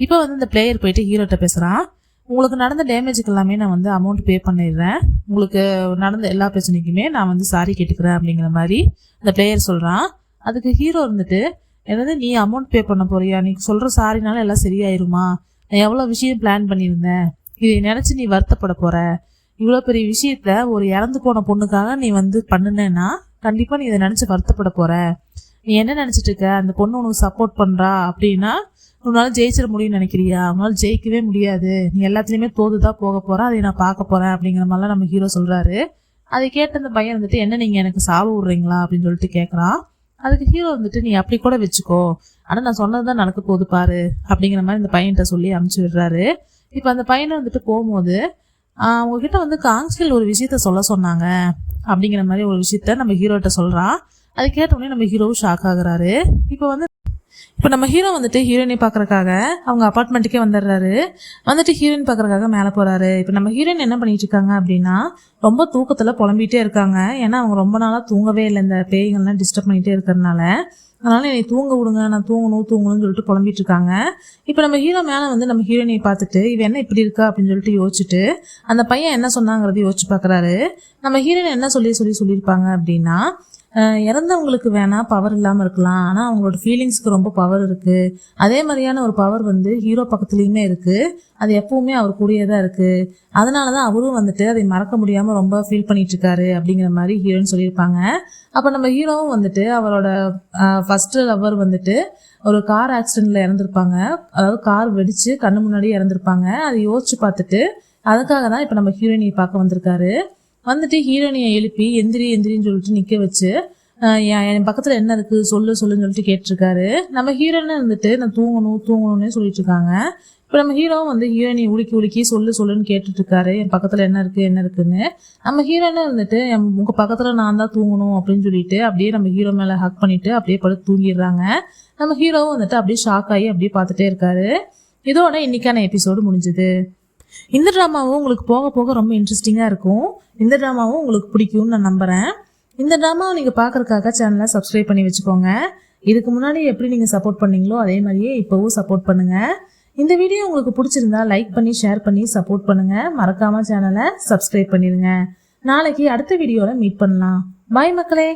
இப்போ வந்து இந்த பிளேயர் போயிட்டு ஹீரோட்ட பேசுகிறான். உங்களுக்கு நடந்த டேமேஜுக்கு எல்லாமே நான் வந்து அமௌண்ட் பே பண்ணிடுறேன், உங்களுக்கு நடந்த எல்லா பிரச்சனைக்குமே நான் வந்து சாரி கேட்டுக்கிறேன் அப்படிங்கிற மாதிரி அந்த பிளேயர் சொல்கிறான். அதுக்கு ஹீரோ இருந்துட்டு என்னது நீ அமௌண்ட் பே பண்ண போறியா, நீ சொல்கிற சாரினால எல்லாம் சரியாயிருமா, நான் எவ்வளோ விஷயம் பிளான் பண்ணியிருந்தேன், இதை நினச்சி நீ வருத்தப்பட போகிற, இவ்வளோ பெரிய விஷயத்த ஒரு இறந்து போன பொண்ணுக்காக நீ வந்து பண்ணுனேன்னா கண்டிப்பாக நீ இதை நினச்சி வருத்தப்பட போகிற, நீ என்ன நினச்சிட்டு இருக்க, அந்த பொண்ணு உனக்கு சப்போர்ட் பண்ணுறா அப்படின்னா உன்னால ஜெயிச்சிட முடியும்னு நினைக்கிறியா, உன்னால ஜெயிக்கவே முடியாது, நீ எல்லாத்துலேயுமே தோதுதான் போக போற, அதை நான் பார்க்க போறேன் அப்படிங்கிற மாதிரிலாம் நம்ம ஹீரோ சொல்றாரு. அதை கேட்ட அந்த பையன் வந்துட்டு என்ன நீங்க எனக்கு சாவு விடுறீங்களா அப்படின்னு சொல்லிட்டு கேட்குறான். அதுக்கு ஹீரோ வந்துட்டு நீ அப்படி கூட வச்சுக்கோ, ஆனால் நான் சொன்னதுதான் நடக்க போகுது பாரு அப்படிங்கிற மாதிரி இந்த பையன்கிட்ட சொல்லி அனுப்பிச்சு விடுறாரு. இப்போ அந்த பையனை வந்துட்டு போகும்போது உங்ககிட்ட வந்து காங்ஸ்கில் ஒரு விஷயத்த சொல்ல சொன்னாங்க அப்படிங்கிற மாதிரி ஒரு விஷயத்த நம்ம ஹீரோட்ட சொல்றான். அதை கேட்ட உடனே நம்ம ஹீரோவும் ஷாக் ஆகுறாரு. இப்போ வந்து இப்போ நம்ம ஹீரோ வந்துட்டு ஹீரோயினை பார்க்கறக்காக அவங்க அப்பார்ட்மெண்ட்டுக்கே வந்துடுறாரு. வந்துட்டு ஹீரோயின் பார்க்கறக்காக மேலே போறாரு. இப்போ நம்ம ஹீரோயின் என்ன பண்ணிட்டு இருக்காங்க அப்படின்னா ரொம்ப தூக்கத்தில் புலம்பிகிட்டே இருக்காங்க. ஏன்னா அவங்க ரொம்ப நாளாக தூங்கவே இல்லை, இந்த பேய்கள்லாம் டிஸ்டர்ப் பண்ணிகிட்டே இருக்கிறதுனால. அதனால என்னை தூங்க விடுங்க, நான் தூங்கணும்னு சொல்லிட்டு புலம்பிட்டு இருக்காங்க. இப்போ நம்ம ஹீரோ மேலே வந்து நம்ம ஹீரோயினை பார்த்துட்டு இவன் என்ன இப்படி இருக்கா அப்படின்னு சொல்லிட்டு யோசிச்சுட்டு அந்த பையன் என்ன சொன்னாங்கிறது யோசிச்சு பார்க்குறாரு. நம்ம ஹீரோயின் என்ன சொல்லியிருப்பாங்க அப்படின்னா, இறந்தவங்களுக்கு வேணா பவர் இல்லாமல் இருக்கலாம், ஆனால் அவங்களோட ஃபீலிங்ஸ்க்கு ரொம்ப பவர் இருக்குது. அதே மாதிரியான ஒரு பவர் வந்து ஹீரோ பக்கத்துலேயுமே இருக்குது. அது எப்பவுமே அவர் கூடயே தான் இருக்குது. அதனால தான் அவரும் வந்துட்டு அதை மறக்க முடியாமல் ரொம்ப ஃபீல் பண்ணிட்டு இருக்காரு அப்படிங்கிற மாதிரி ஹீரோன்னு சொல்லியிருப்பாங்க. அப்போ நம்ம ஹீரோவும் வந்துட்டு அவரோட ஃபர்ஸ்ட் லவ்வர் வந்துட்டு ஒரு கார் ஆக்சிடென்ட்ல இறந்துருப்பாங்க. அதாவது கார் வெடிச்சு கண்ணு முன்னாடி இறந்துருப்பாங்க. அதை யோசிச்சு பார்த்துட்டு அதுக்காக தான் இப்போ நம்ம ஹீரோயினியை பார்க்க வந்திருக்காரு. வந்துட்டு ஹீரோயினியை எழுப்பி எந்திரின்னு சொல்லிட்டு நிற்க வச்சு என் பக்கத்தில் என்ன இருக்குது சொல்லுன்னு சொல்லிட்டு கேட்டிருக்காரு. நம்ம ஹீரோயினை வந்துட்டு நான் தூங்கணும்னே சொல்லிட்டு இருக்காங்க. இப்போ நம்ம ஹீரோவும் வந்து ஹீரோயினை உலுக்கி சொல்லுன்னு கேட்டுட்டு இருக்காரு. என் பக்கத்தில் என்ன இருக்குன்னு. நம்ம ஹீரோயினை வந்துட்டு உங்கள் பக்கத்தில் நான் தான் தூங்கணும் அப்படின்னு சொல்லிட்டு அப்படியே நம்ம ஹீரோ மேலே ஹக் பண்ணிட்டு அப்படியே படுத்து தூங்கிடுறாங்க. நம்ம ஹீரோவும் வந்துட்டு அப்படியே ஷாக் ஆகி அப்படியே பார்த்துட்டே இருக்காரு. இதோட இன்னைக்கான எபிசோடு முடிஞ்சுது. இந்த ட்ராமாவும் உங்களுக்கு போக போக ரொம்ப இன்ட்ரெஸ்டிங்காக இருக்கும். இந்த ட்ராமாவும் உங்களுக்கு பிடிக்கும்னு நான் நம்புகிறேன். இந்த ட்ராமாவை நீங்கள் பார்க்குறதுக்காக சேனலை சப்ஸ்கிரைப் பண்ணி வச்சுக்கோங்க. இதுக்கு முன்னாடி எப்படி நீங்கள் சப்போர்ட் பண்ணீங்களோ அதே மாதிரியே இப்போவும் சப்போர்ட் பண்ணுங்கள். இந்த வீடியோ உங்களுக்கு பிடிச்சிருந்தா லைக் பண்ணி ஷேர் பண்ணி சப்போர்ட் பண்ணுங்கள். மறக்காமல் சேனலை சப்ஸ்கிரைப் பண்ணிடுங்க. நாளைக்கு அடுத்த வீடியோவில் மீட் பண்ணலாம். பாய் மக்களே.